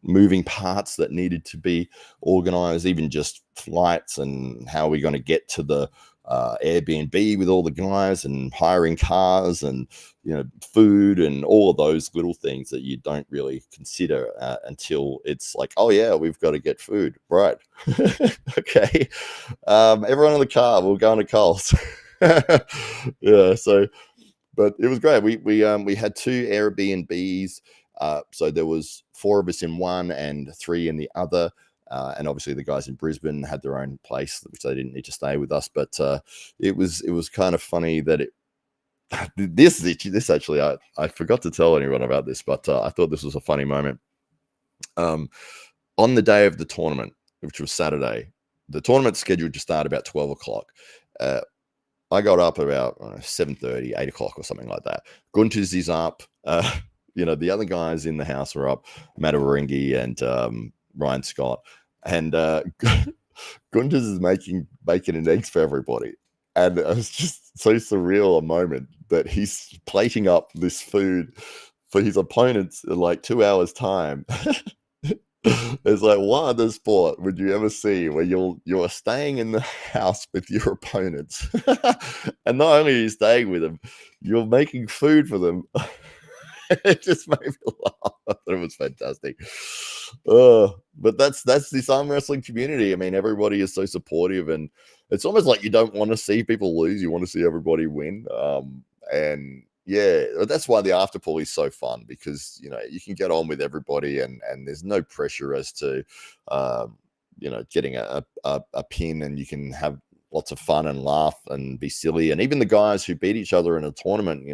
moving parts that needed to be organized, even just flights and how we're going to get to the Airbnb with all the guys and hiring cars and food and all of those little things that you don't really consider until it's like, oh yeah, we've got to get food, right? Okay, everyone in the car, we'll go into Coles. Yeah, so but it was great. We had 2 Airbnbs, so there was 4 of us in one and 3 in the other. And obviously the guys in Brisbane had their own place, which they didn't need to stay with us. But it was kind of funny that this actually, I forgot to tell anyone about this, but I thought this was a funny moment. On the day of the tournament, which was Saturday, the tournament scheduled to start about 12 o'clock. I got up about 7:30, 8 o'clock or something like that. Gunter's is up. The other guys in the house were up, Matt Waringi and Ryan Scott. And Gunter's is making bacon and eggs for everybody. And it was just so surreal a moment that he's plating up this food for his opponents in like 2 hours' time. It's like, what other sport would you ever see where you're staying in the house with your opponents, and not only are you staying with them, you're making food for them. It just made me laugh. I thought it was fantastic. But that's this arm wrestling community. I mean, everybody is so supportive, and it's almost like you don't want to see people lose. You want to see everybody win. And yeah, that's why the after pool is so fun, because you can get on with everybody, and there's no pressure as to getting a pin, and you can have lots of fun and laugh and be silly. And even the guys who beat each other in a tournament,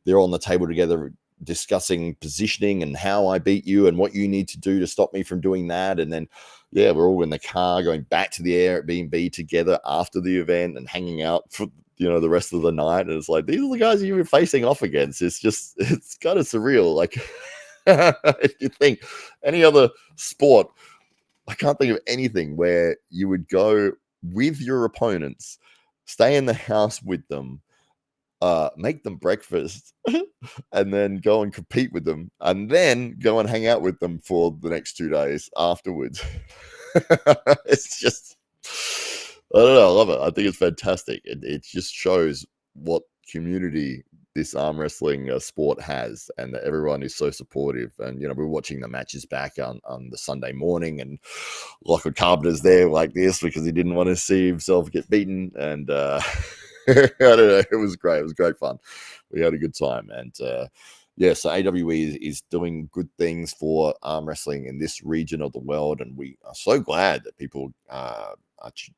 they're on the table together discussing positioning and how I beat you and what you need to do to stop me from doing that. And then we're all in the car going back to the Airbnb together after the event and hanging out for the rest of the night. And it's like, these are the guys you were facing off against. It's kind of surreal. Like, if you think any other sport, I can't think of anything where you would go with your opponents, stay in the house with them, make them breakfast, and then go and compete with them, and then go and hang out with them for the next 2 days afterwards. It's just, I don't know, I love it. I think it's fantastic. It just shows what community this arm wrestling sport has, and that everyone is so supportive. And we're watching the matches back on the Sunday morning, and Lachlan Carpenter's there like this because he didn't want to see himself get beaten. And I don't know, it was great. It was great fun. We had a good time. And so AWE is doing good things for arm wrestling in this region of the world, and we are so glad that people are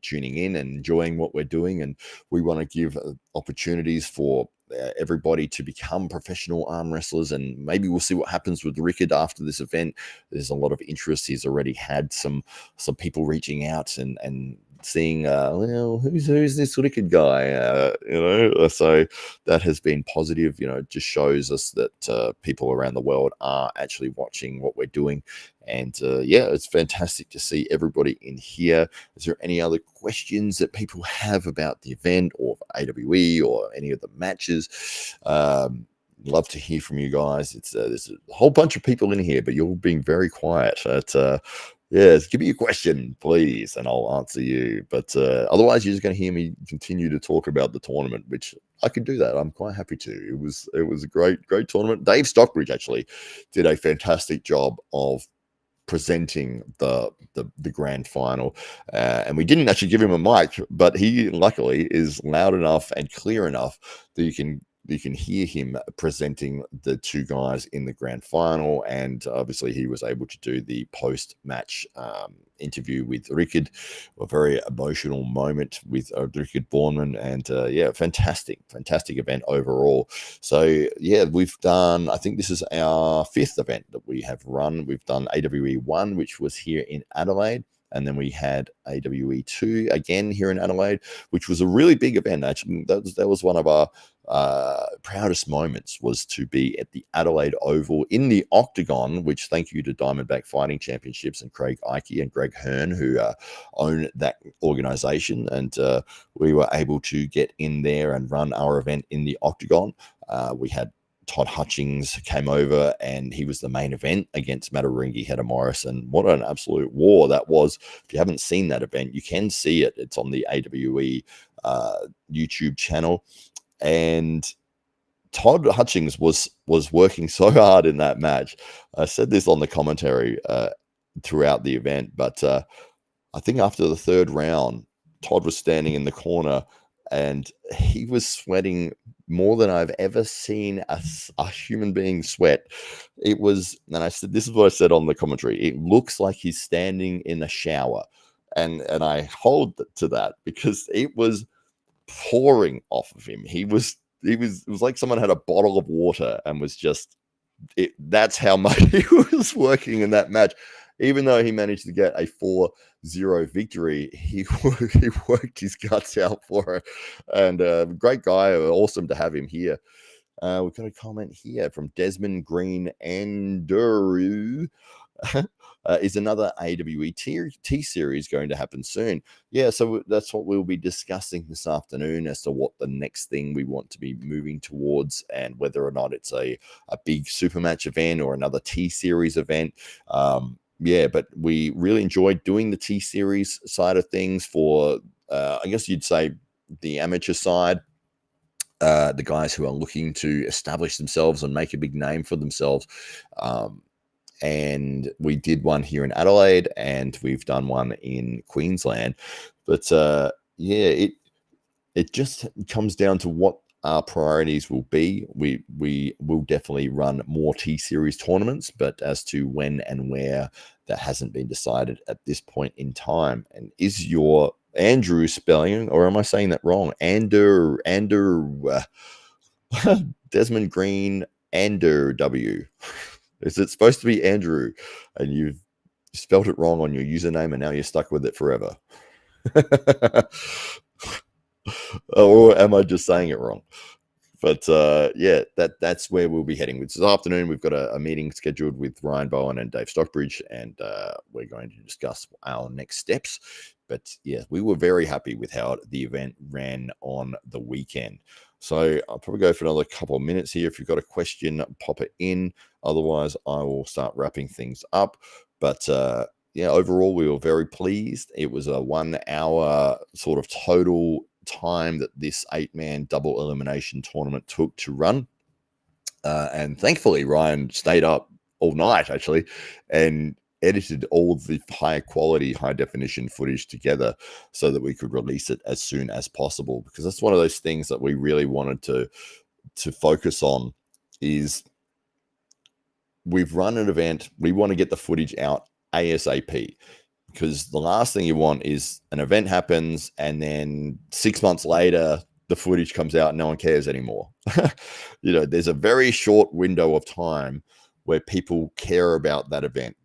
tuning in and enjoying what we're doing. And we want to give opportunities for everybody to become professional arm wrestlers, and maybe we'll see what happens with Rickard after this event. There's a lot of interest. He's already had some people reaching out and seeing who's this Rickard guy, so that has been positive. It just shows us that people around the world are actually watching what we're doing. And it's fantastic to see everybody in here. Is there any other questions that people have about the event or AWE or any of the matches? Love to hear from you guys. It's there's a whole bunch of people in here, but you're being very quiet. Yes, give me a question, please, and I'll answer you. But otherwise, you're just going to hear me continue to talk about the tournament, which I could do that. I'm quite happy to. It was a great tournament. Dave Stockbridge actually did a fantastic job of presenting the grand final, and we didn't actually give him a mic, but he luckily is loud enough and clear enough that you can hear him presenting the two guys in the grand final. And obviously he was able to do the post-match interview with Rickard, a very emotional moment with Rickard Bornman. And yeah, fantastic event overall. So yeah, we've done, I think this is our fifth event that we have run. We've done AWE 1, which was here in Adelaide. And then we had AWE 2 again here in Adelaide, which was a really big event. Actually, that was one of our proudest moments, was to be at the Adelaide Oval in the Octagon, which thank you to Diamondback Fighting Championships and Craig Ike and Greg Hearn, who own that organization. And we were able to get in there and run our event in the Octagon. We had Todd Hutchings came over, and he was the main event against Mataringi Hedda Morris. And what an absolute war that was. If you haven't seen that event, you can see it. It's on the AWE YouTube channel. And Todd Hutchings was working so hard in that match. I said this on the commentary throughout the event, but I think after the third round, Todd was standing in the corner and he was sweating more than I've ever seen a human being sweat. It was, and I said, this is what I said on the commentary. It looks like he's standing in a shower. And I hold to that because it was pouring off of him. It was like someone had a bottle of water and was just that's how much he was working in that match. Even though he managed to get a 4-0 victory, he worked his guts out for it. And great guy, awesome to have him here. We've got a comment here from Desmond Green Andrew. Is another AWE T series going to happen soon? Yeah, so that's what we'll be discussing this afternoon as to what the next thing we want to be moving towards, and whether or not it's a big super match event or another T series event. Yeah, but we really enjoyed doing the T series side of things for, I guess you'd say, the amateur side. The guys who are looking to establish themselves and make a big name for themselves. And we did one here in Adelaide, and we've done one in Queensland. But yeah, it just comes down to what our priorities will be. We will definitely run more T Series tournaments, but as to when and where, that hasn't been decided at this point in time. And is your Andrew spelling, or am I saying that wrong? Andrew, Desmond Green, Andrew W. Is it supposed to be Andrew, and you've spelled it wrong on your username, and now you're stuck with it forever? Or am I just saying it wrong? But yeah, that's where we'll be heading. This afternoon, we've got a meeting scheduled with Ryan Bowen and Dave Stockbridge, and we're going to discuss our next steps. But yeah, we were very happy with how the event ran on the weekend. So I'll probably go for another couple of minutes here. If you've got a question, pop it in. Otherwise, I will start wrapping things up. But yeah, overall, we were very pleased. It was a 1 hour sort of total time that this 8-man double elimination tournament took to run. And thankfully, Ryan stayed up all night, actually, and edited all of the high quality, high definition footage together so that we could release it as soon as possible. Because that's one of those things that we really wanted to focus on. Is we've run an event, we want to get the footage out ASAP, because the last thing you want is an event happens and then 6 months later the footage comes out and no one cares anymore. You know, there's a very short window of time where people care about that event,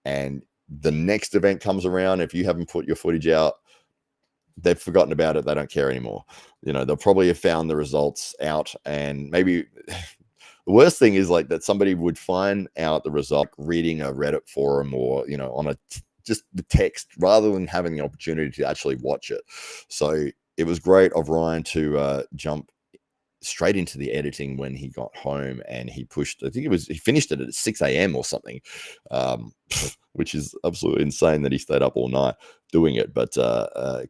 and the next event comes around. If you haven't put your footage out, they've forgotten about it. They don't care anymore. You know, they'll probably have found the results out, and maybe the worst thing is like that somebody would find out the result reading a Reddit forum, or, you know, on just the text, rather than having the opportunity to actually watch it. So it was great of Ryan to jump straight into the editing when he got home, and he pushed. I think he finished it at 6 a.m. or something, um, which is absolutely insane that he stayed up all night doing it. But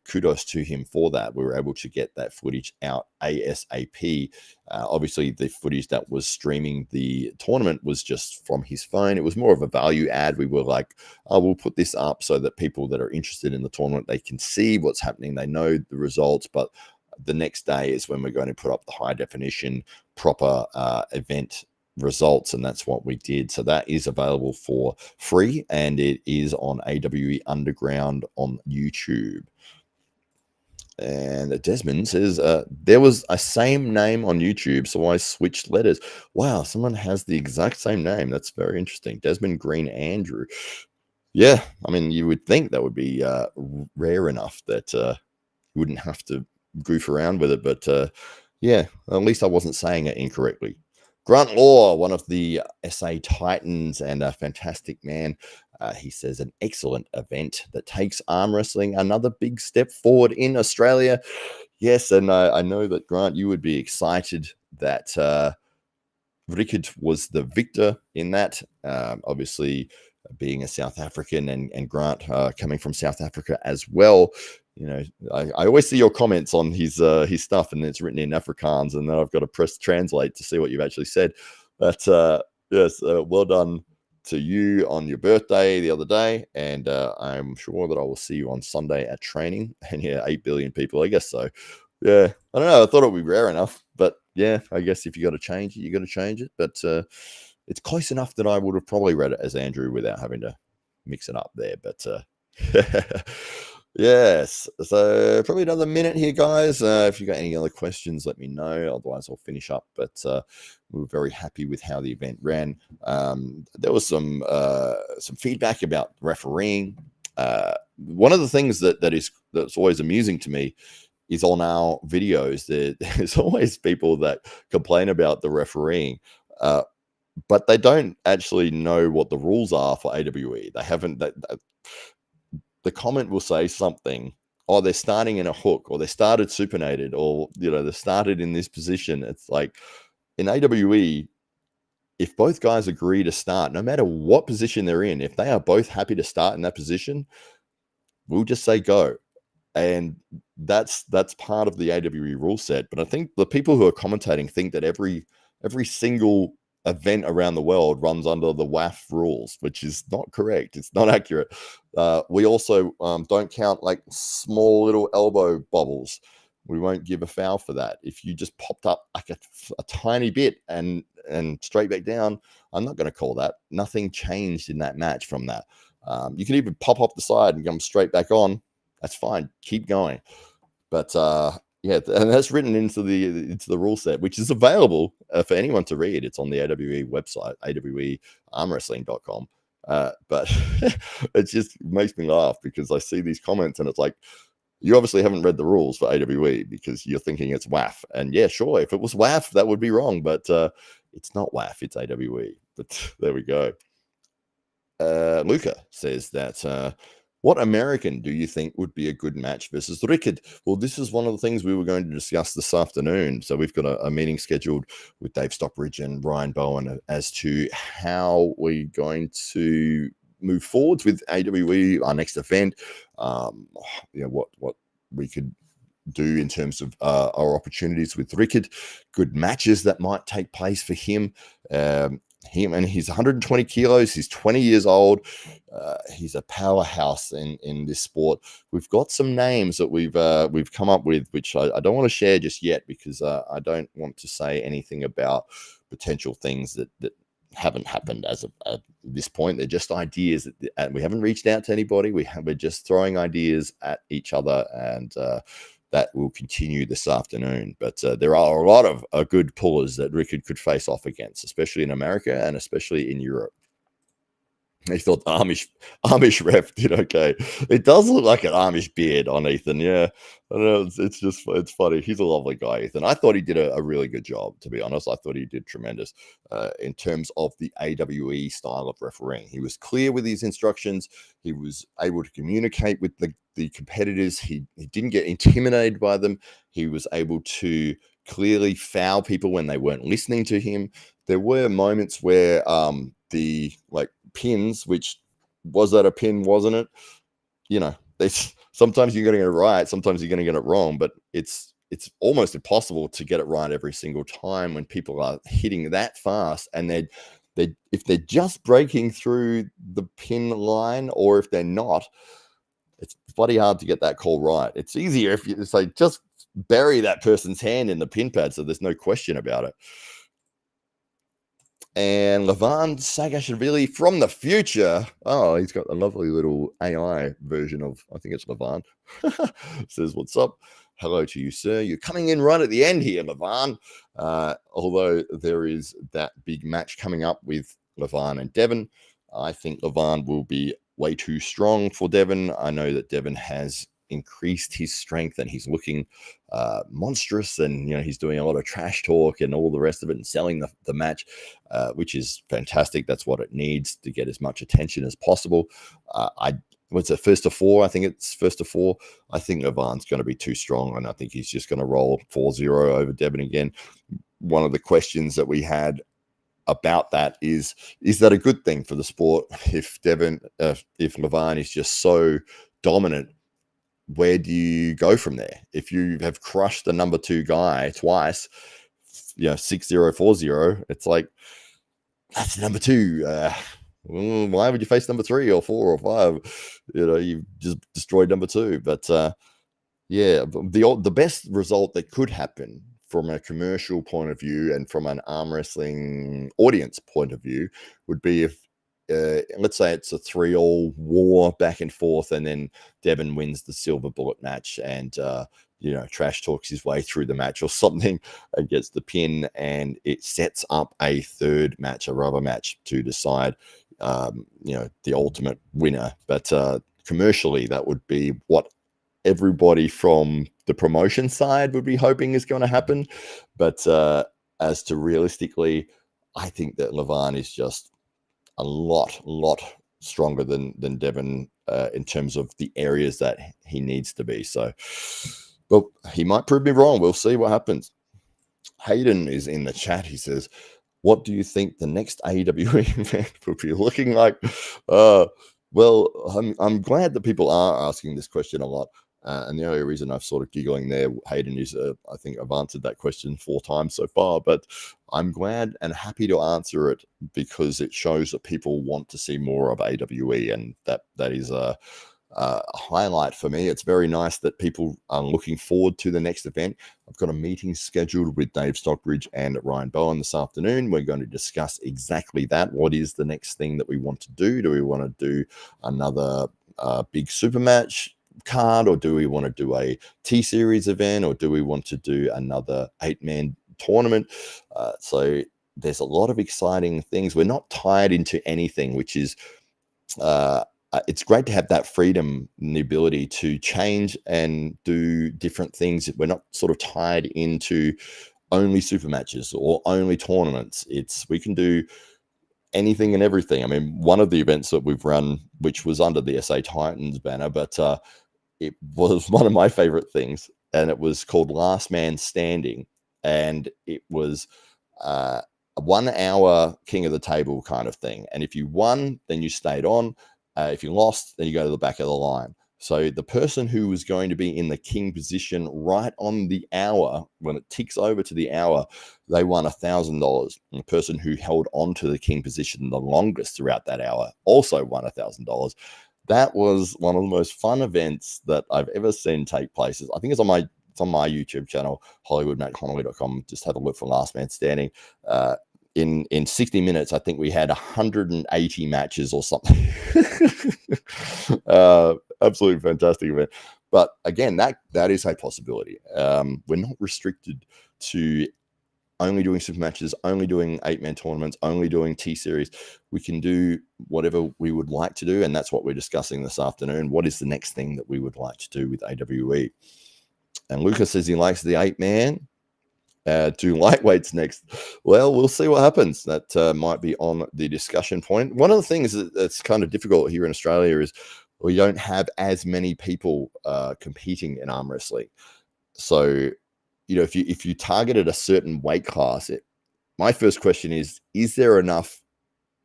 kudos to him for that. We were able to get that footage out ASAP. Obviously, the footage that was streaming the tournament was just from his phone. It was more of a value add. We were like, oh, we'll put this up so that people that are interested in the tournament, they can see what's happening. They know the results, but the next day is when we're going to put up the high definition proper event results, and that's what we did. So that is available for free, and it is on AWE Underground on YouTube. And Desmond says there was a same name on YouTube, so I switched letters. Wow, someone has the exact same name. That's very interesting. Desmond Green Andrew. Yeah, I mean, you would think that would be rare enough that you wouldn't have to goof around with it, but yeah, at least I wasn't saying it incorrectly. Grant Law, one of the SA Titans and a fantastic man, he says an excellent event that takes arm wrestling another big step forward in Australia. Yes, and I know that, Grant, you would be excited that Rickard was the victor in that. Obviously, being a South African, and Grant coming from South Africa as well. You know, I always see your comments on his stuff, and it's written in Afrikaans, and then I've got to press translate to see what you've actually said. But yes, well done to you on your birthday the other day, and I'm sure that I will see you on Sunday at training. And yeah, 8 billion people, I guess so. Yeah, I don't know. I thought it would be rare enough, but yeah, I guess if you got to change it, you got to change it. But it's close enough that I would have probably read it as Andrew without having to mix it up there. But yes, so probably another minute here, guys. If you got any other questions, let me know. Otherwise, I'll finish up. But we were very happy with how the event ran. There was some feedback about refereeing. One of the things that's always amusing to me is on our videos. There's always people that complain about the refereeing. But they don't actually know what the rules are for AWE. They haven't. The comment will say something. Oh, they're starting in a hook, or they started supinated, or they started in this position. It's like in AWE, if both guys agree to start, no matter what position they're in, if they are both happy to start in that position, we'll just say go. And that's part of the AWE rule set. But I think the people who are commentating think that every single event around the world runs under the WAF rules, which is not correct. It's not accurate. We also don't count like small little elbow bobbles. We won't give a foul for that. If you just popped up like a tiny bit and straight back down, I'm not going to call that. Nothing changed in that match from that. You can even pop off the side and come straight back on. That's fine. Keep going. But yeah, and that's written into the rule set, which is available for anyone to read. It's on the AWE website, awearmwrestling.com. But it just makes me laugh because I see these comments and it's like, you obviously haven't read the rules for AWE because you're thinking it's WAF. And yeah, sure, if it was WAF, that would be wrong. But it's not WAF, it's AWE. But there we go. Luca says that what American do you think would be a good match versus Rickard? Well, this is one of the things we were going to discuss this afternoon. So we've got a meeting scheduled with Dave Stockbridge and Ryan Bowen as to how we're going to move forwards with AWE, our next event. What we could do in terms of our opportunities with Rickard, good matches that might take place for him. Him and he's 120 kilos. He's 20 years old. He's a powerhouse in this sport. We've got some names that we've come up with, which I don't want to share just yet because I don't want to say anything about potential things that haven't happened as of this point. They're just ideas, and we haven't reached out to anybody. We're just throwing ideas at each other, and that will continue this afternoon. But there are a lot of good pullers that Rickard could face off against, especially in America and especially in Europe. He thought Amish ref did okay. It does look like an Amish beard on Ethan. Yeah, I know it's funny. He's a lovely guy, Ethan. I thought he did a really good job. To be honest, I thought he did tremendous in terms of the AWE style of refereeing. He was clear with his instructions. He was able to communicate with the competitors. He didn't get intimidated by them. He was able to clearly foul people when they weren't listening to him. There were moments where the like pins, which was that a pin, wasn't it? You know, it's sometimes you're going to get it right, sometimes you're going to get it wrong, but it's almost impossible to get it right every single time when people are hitting that fast, and they if they're just breaking through the pin line, or if they're not, it's bloody hard to get that call right. It's easier if you say just bury that person's hand in the pin pad so there's no question about it. And Levan Sagashvili from the future. Oh, he's got a lovely little AI version of, I think it's Levan. Says, "What's up? Hello to you, sir. You're coming in right at the end here, Levan." Although there is that big match coming up with Levan and Devon, I think Levan will be way too strong for Devon. I know that Devon has increased his strength and he's looking monstrous, and he's doing a lot of trash talk and all the rest of it and selling the match, which is fantastic. That's what it needs to get as much attention as possible. What's it, first to four? I think it's first to four. I think Levan's going to be too strong, and I think he's just going to roll 4-0 over Devon again. One of the questions that we had about that is that a good thing for the sport if Levan is just so dominant? Where do you go from there? If you have crushed the number 2 guy twice, 6-0, 4-0, it's like, that's number 2. Why would you face number 3 or 4 or 5? You've just destroyed number 2. But the best result that could happen from a commercial point of view and from an arm wrestling audience point of view would be if, let's say it's a 3-all war back and forth, and then Devon wins the silver bullet match and trash talks his way through the match or something and gets the pin, and it sets up a third match, a rubber match, to decide the ultimate winner. But commercially, that would be what everybody from the promotion side would be hoping is going to happen. But as to realistically, I think that Levan is just a lot stronger than Devon in terms of the areas that he needs to be. So, well, he might prove me wrong. We'll see what happens. Hayden is in the chat. He says, "What do you think the next AEW event will be looking like?" Well, I'm glad that people are asking this question a lot. And the only reason I've sort of giggling there, Hayden, is I think I've answered that question 4 times so far, but I'm glad and happy to answer it because it shows that people want to see more of AWE, and that is a highlight for me. It's very nice that people are looking forward to the next event. I've got a meeting scheduled with Dave Stockbridge and Ryan Bowen this afternoon. We're going to discuss exactly that. What is the next thing that we want to do? Do we want to do another big super match card, or do we want to do a T-Series event, or do we want to do another 8-man tournament? So there's a lot of exciting things. We're not tied into anything, which is it's great to have that freedom and the ability to change and do different things. We're not sort of tied into only super matches or only tournaments. We can do anything and everything. I mean, one of the events that we've run, which was under the SA Titans banner, but it was one of my favorite things, and it was called Last Man Standing, and it was a 1 hour king of the table kind of thing. And if you won, then you stayed on. If you lost, then you go to the back of the line. So the person who was going to be in the king position right on the hour, when it ticks over to the hour, they won $1,000. And the person who held on to the king position the longest throughout that hour also won $1,000. That was one of the most fun events that I've ever seen take place. I think it's on my YouTube channel, HollywoodMattConnolly.com. Just have a look for Last Man Standing. In 60 minutes, I think we had 180 matches or something. Absolutely fantastic event. But again, that is a possibility. We're not restricted to only doing super matches, only doing 8-man tournaments, only doing T-Series. We can do whatever we would like to do, and that's what we're discussing this afternoon. What is the next thing that we would like to do with AWE? And Lucas says he likes the 8-man. Do lightweights next. Well, we'll see what happens. That might be on the discussion point. One of the things that's kind of difficult here in Australia is we don't have as many people competing in arm wrestling. So if you targeted a certain weight class, my first question is there enough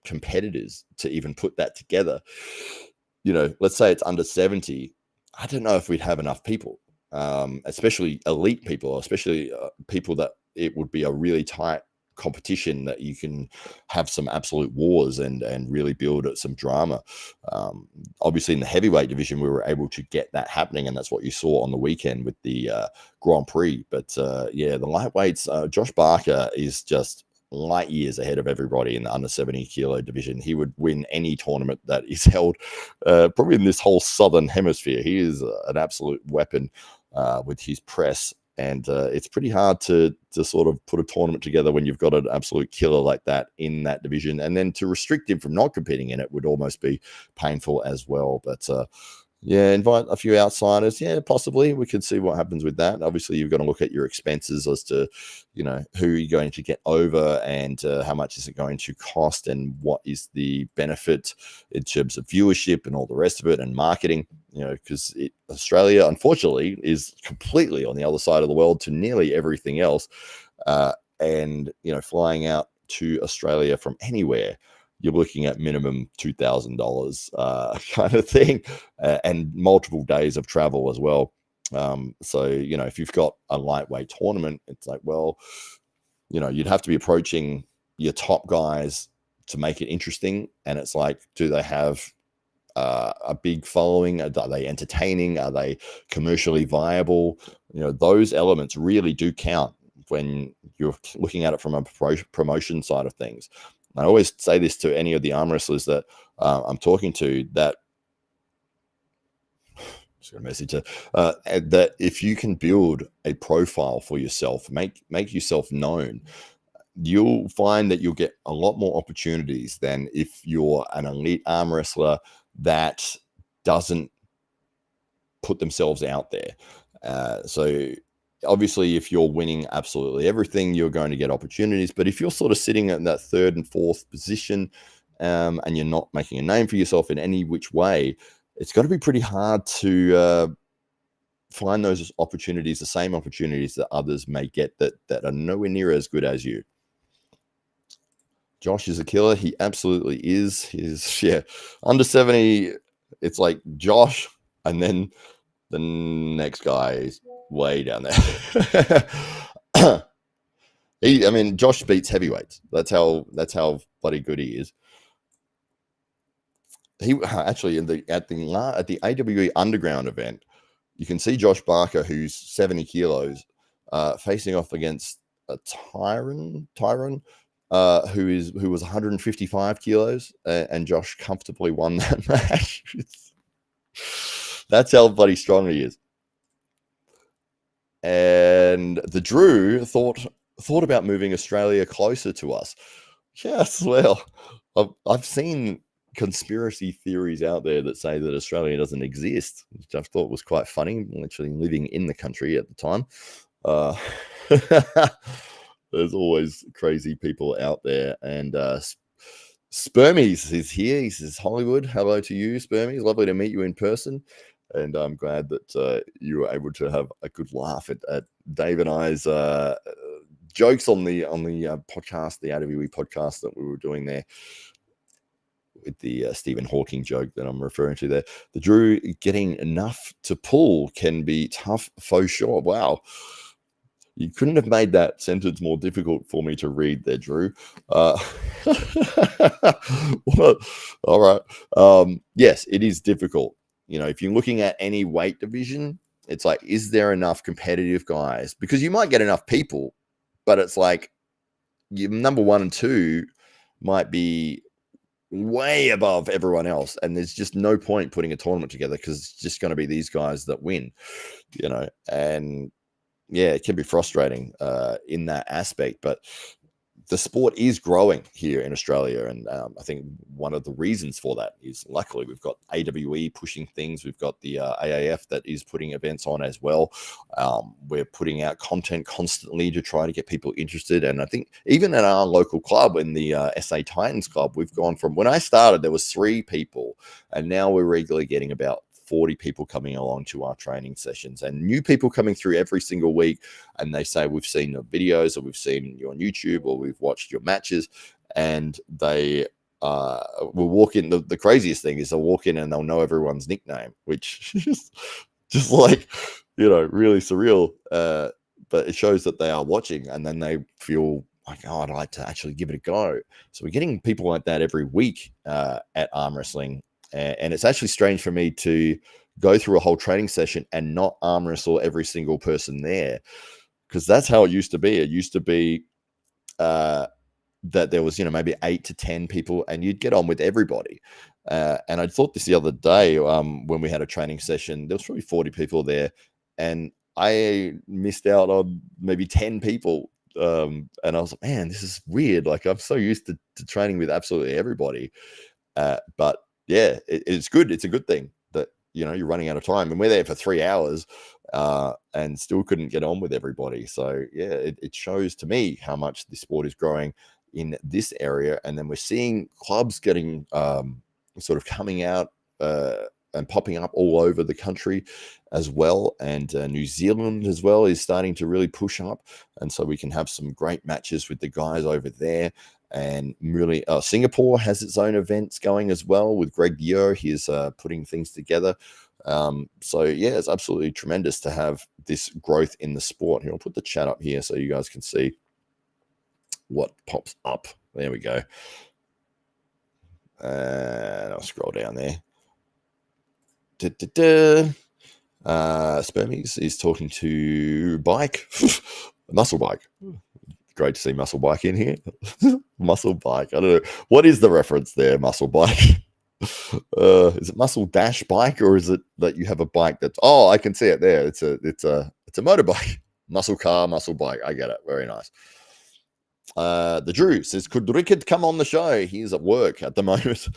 competitors to even put that together? Let's say it's under 70. I don't know if we'd have enough people, especially elite people, especially people that it would be a really tight competition that you can have some absolute wars and really build some drama. Obviously, in the heavyweight division, we were able to get that happening, and that's what you saw on the weekend with the Grand Prix. But yeah, the lightweights, Josh Barker is just light years ahead of everybody in the under 70 kilo division. He would win any tournament that is held probably in this whole southern hemisphere. He is an absolute weapon with his press, and it's pretty hard to sort of put a tournament together when you've got an absolute killer like that in that division, and then to restrict him from not competing in it would almost be painful as well. But yeah, invite a few outsiders. Yeah, possibly. We could see what happens with that. Obviously, you've got to look at your expenses as to, who you're going to get over and how much is it going to cost and what is the benefit in terms of viewership and all the rest of it and marketing, because Australia, unfortunately, is completely on the other side of the world to nearly everything else. And, flying out to Australia from anywhere, you're looking at minimum $2,000 kind of thing, and multiple days of travel as well. So, if you've got a lightweight tournament, it's like, well, you'd have to be approaching your top guys to make it interesting. And it's like, do they have a big following? Are they entertaining? Are they commercially viable? Those elements really do count when you're looking at it from a promotion side of things. I always say this to any of the arm wrestlers that I'm talking to, that just got a message that if you can build a profile for yourself, make yourself known, you'll find that you'll get a lot more opportunities than if you're an elite arm wrestler that doesn't put themselves out there. So obviously, if you're winning absolutely everything, you're going to get opportunities. But if you're sort of sitting in that third and fourth position, and you're not making a name for yourself in any which way, it's got to be pretty hard to find those opportunities, the same opportunities that others may get that are nowhere near as good as you. Josh is a killer. He absolutely is. He's under 70. It's like Josh, and then the next guy is way down there. Josh beats heavyweights. That's how bloody good he is. He actually at the AWE Underground event, you can see Josh Barker, who's 70 kilos, facing off against a Tyrone, who was 155 kilos, and Josh comfortably won that match. That's how bloody strong he is. And the Drew thought about moving Australia closer to us. Yes, well, I've seen conspiracy theories out there that say that Australia doesn't exist, which I thought was quite funny, literally living in the country at the time. There's always crazy people out there. And Spermies is here. He says, Hollywood, hello to you, Spermies. Lovely to meet you in person. And I'm glad that you were able to have a good laugh at Dave and I's jokes on the podcast, the AWE podcast that we were doing there, with the Stephen Hawking joke that I'm referring to there. The Drew getting enough to pull can be tough for sure. Wow. You couldn't have made that sentence more difficult for me to read there, Drew. All right. Yes, it is difficult. If you're looking at any weight division, it's like, is there enough competitive guys? Because you might get enough people, but it's like your number 1 and 2 might be way above everyone else, and there's just no point putting a tournament together because it's just going to be these guys that win, and yeah, it can be frustrating in that aspect, but the sport is growing here in Australia. And I think one of the reasons for that is, luckily, we've got AWE pushing things. We've got the AAF that is putting events on as well. We're putting out content constantly to try to get people interested. And I think even at our local club, in the SA Titans Club, we've gone from, when I started, there was 3 people, and now we're regularly getting about 40 people coming along to our training sessions, and new people coming through every single week. And they say, we've seen your videos, or we've seen you on YouTube, or we've watched your matches. And they will walk in. The craziest thing is they'll walk in and they'll know everyone's nickname, which is just like, really surreal. But it shows that they are watching, and then they feel like, oh, I'd like to actually give it a go. So we're getting people like that every week at arm wrestling. And it's actually strange for me to go through a whole training session and not arm wrestle every single person there, because that's how it used to be. It used to be that there was, maybe 8 to 10 people, and you'd get on with everybody. And I thought this the other day when we had a training session, there was probably 40 people there, and I missed out on maybe 10 people. And I was like, man, this is weird. Like, I'm so used to training with absolutely everybody. But yeah, it's good. It's a good thing that, you're running out of time, and we're there for 3 hours and still couldn't get on with everybody. So yeah, it shows to me how much the sport is growing in this area. And then we're seeing clubs getting sort of coming out and popping up all over the country as well. And New Zealand as well is starting to really push up. And so we can have some great matches with the guys over there. And really, Singapore has its own events going as well with Greg Yeo. He's putting things together. So yeah, it's absolutely tremendous to have this growth in the sport. Here, I'll put the chat up here so you guys can see what pops up. There we go. And I'll scroll down there. Spermies is talking to Bike. Muscle Bike. Great to see Muscle Bike in here. Muscle Bike. I don't know. What is the reference there, Muscle Bike? Is it Muscle Dash Bike, or is it that you have a bike that's... Oh, I can see it there. It's a motorbike. Muscle car, muscle bike. I get it. Very nice. The Drew says, could Rickard come on the show? He's at work at the moment.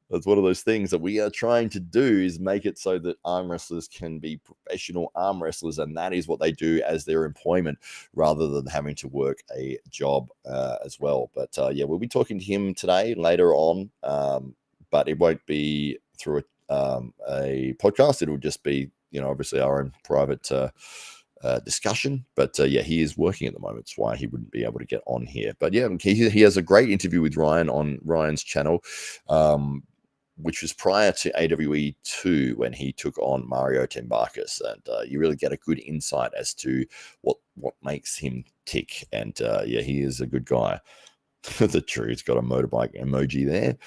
That's one of those things that we are trying to do, is make it so that arm wrestlers can be professional arm wrestlers, and that is what they do as their employment, rather than having to work a job as well. But yeah, we'll be talking to him today later on, but it won't be through a podcast. It'll just be, obviously our own private discussion. But yeah, he is working at the moment. That's why he wouldn't be able to get on here. But yeah, he has a great interview with Ryan on Ryan's channel, which was prior to AWE 2 when he took on Mario Timbakis. And you really get a good insight as to what makes him tick. And yeah, he is a good guy. The truth's got a motorbike emoji there.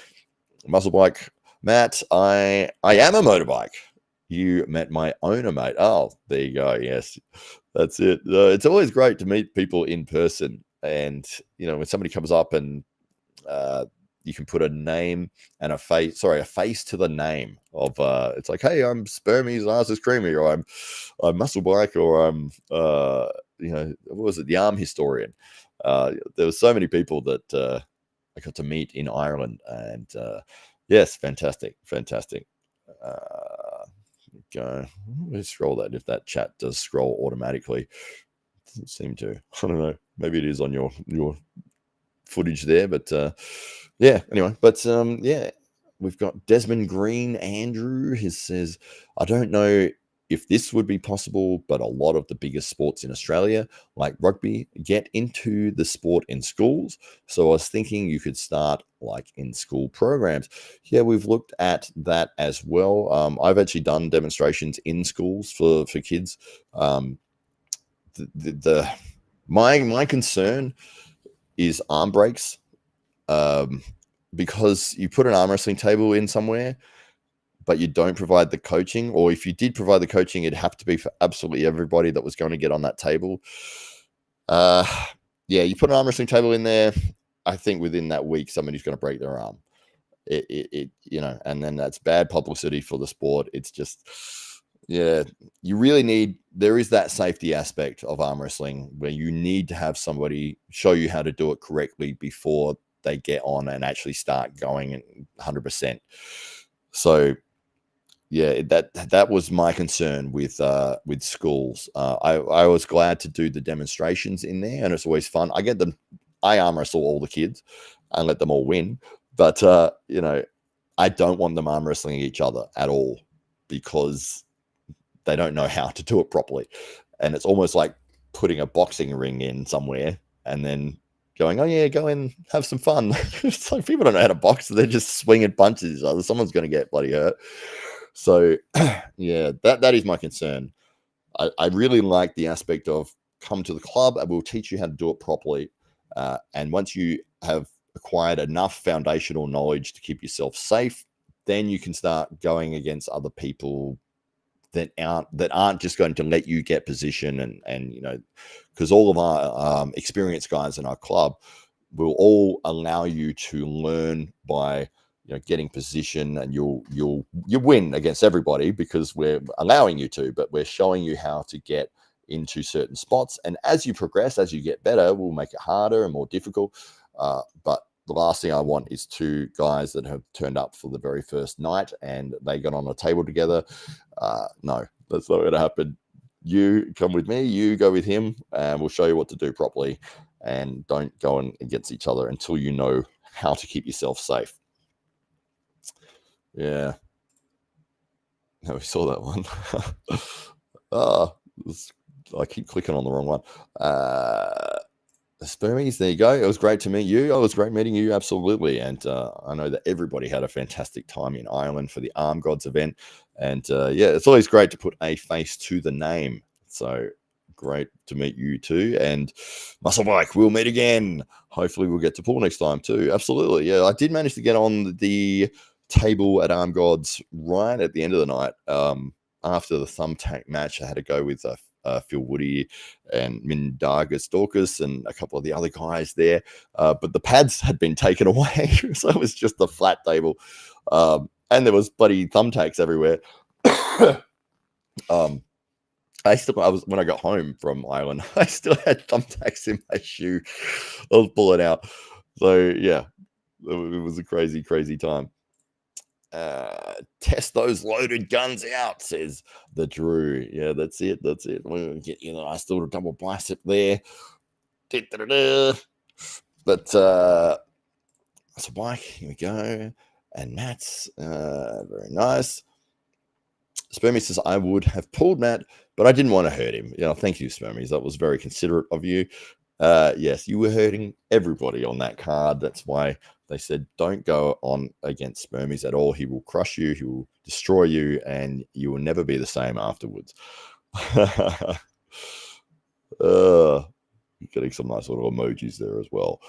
Muscle Bike, Matt, I am a motorbike. You met my owner, mate. Oh, there you go. Yes, that's it. It's always great to meet people in person. And, when somebody comes up and you can put a name and a face to the name of, it's like, hey, I'm Spermies, ours is creamy, or I'm Muscle Bike, or I'm, what was it? The Arm Historian. There were so many people that I got to meet in Ireland, and yes, fantastic. Go. Let's scroll that. If that chat does scroll automatically, doesn't seem to. I don't know. Maybe it is on your footage there, but yeah. Anyway, but yeah, we've got Desmond Green. Andrew, he says, I don't know if this would be possible, but a lot of the biggest sports in Australia, like rugby, get into the sport in schools. So I was thinking you could start like in school programs. Yeah, we've looked at that as well. I've actually done demonstrations in schools for kids. My concern is arm breaks, because you put an arm wrestling table in somewhere, but you don't provide the coaching, or if you did provide the coaching, it'd have to be for absolutely everybody that was going to get on that table. Yeah, you put an arm wrestling table in there, I think within that week, somebody's going to break their arm. And then that's bad publicity for the sport. It's just, yeah, you really there is that safety aspect of arm wrestling where you need to have somebody show you how to do it correctly before they get on and actually start going 100%. So yeah, that was my concern with schools. I was glad to do the demonstrations in there, and it's always fun. I arm wrestle all the kids and let them all win, but I don't want them arm wrestling each other at all. because they don't know how to do it properly. And it's almost like putting a boxing ring in somewhere and then going, oh yeah, go in, have some fun. It's like people don't know how to box. They're just swinging punches at each other. Someone's going to get bloody hurt. So yeah, that is my concern. I really like the aspect of come to the club and we'll teach you how to do it properly. And once you have acquired enough foundational knowledge to keep yourself safe, then you can start going against other people that aren't just going to let you get position and you know, because all of our experienced guys in our club will all allow you to learn by getting position, and you win against everybody because we're allowing you to, but we're showing you how to get into certain spots. And as you progress, as you get better, we'll make it harder and more difficult. But the last thing I want is two guys that have turned up for the very first night and they got on a table together. No, that's not going to happen. You come with me, you go with him, and we'll show you what to do properly. And don't go against each other until you know how to keep yourself safe. Yeah. No, we saw that one. I keep clicking on the wrong one. Spermies, there you go. It was great to meet you. It was great meeting you, absolutely. And I know that everybody had a fantastic time in Ireland for the Arm Gods event. And yeah, it's always great to put a face to the name. So great to meet you too. And Muscle Bike, we'll meet again. Hopefully we'll get to pool next time too. Absolutely. Yeah, I did manage to get on the table at Arm Gods right at the end of the night. After the thumbtack match, I had to go with Phil Woody and Mindargus Dorcas and a couple of the other guys there. But the pads had been taken away. So it was just a flat table. And there was bloody thumbtacks everywhere. When I got home from Ireland, I still had thumbtacks in my shoe. I was pulling out. So yeah, it was a crazy, crazy time. Test those loaded guns out, says the Drew. Yeah, that's it. We'll get you a nice little double bicep there. But that's a bike. Here we go. And Matt's very nice. Spermy says, I would have pulled Matt, but I didn't want to hurt him. Thank you, Spermies. That was very considerate of you. Yes, you were hurting everybody on that card. That's why they said don't go on against Spermies at all. He will crush you, he will destroy you, and you will never be the same afterwards. Getting some nice little emojis there as well.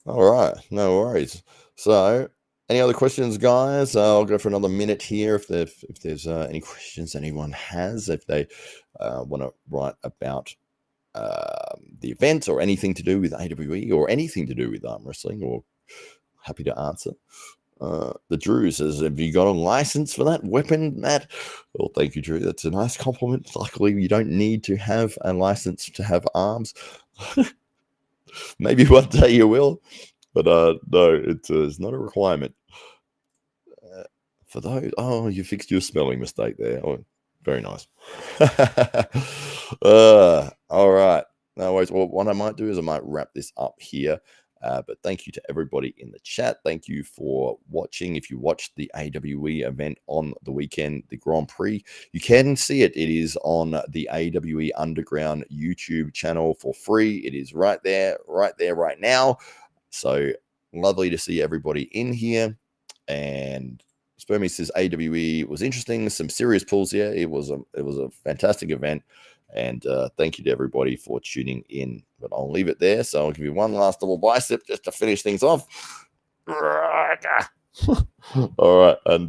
All right, no worries. So, any other questions, guys? I'll go for another minute here if there's any questions anyone has, if they want to write about the event or anything to do with AWE or anything to do with arm wrestling, or happy to answer. The Drew says, have you got a license for that weapon, Matt? Well, thank you, Drew. That's a nice compliment. Luckily, you don't need to have a license to have arms. Maybe one day you will, but no, it's not a requirement. For those, you fixed your spelling mistake there. Oh, very nice. All right. No worries. Well, what I might do is I might wrap this up here. But thank you to everybody in the chat. Thank you for watching. If you watched the AWE event on the weekend, the Grand Prix, you can see it. It is on the AWE Underground YouTube channel for free. It is right there right now. So lovely to see everybody in here. And Spermy says AWE was interesting. Some serious pulls here. It was a fantastic event. And thank you to everybody for tuning in. But I'll leave it there. So I'll give you one last double bicep just to finish things off. All right. And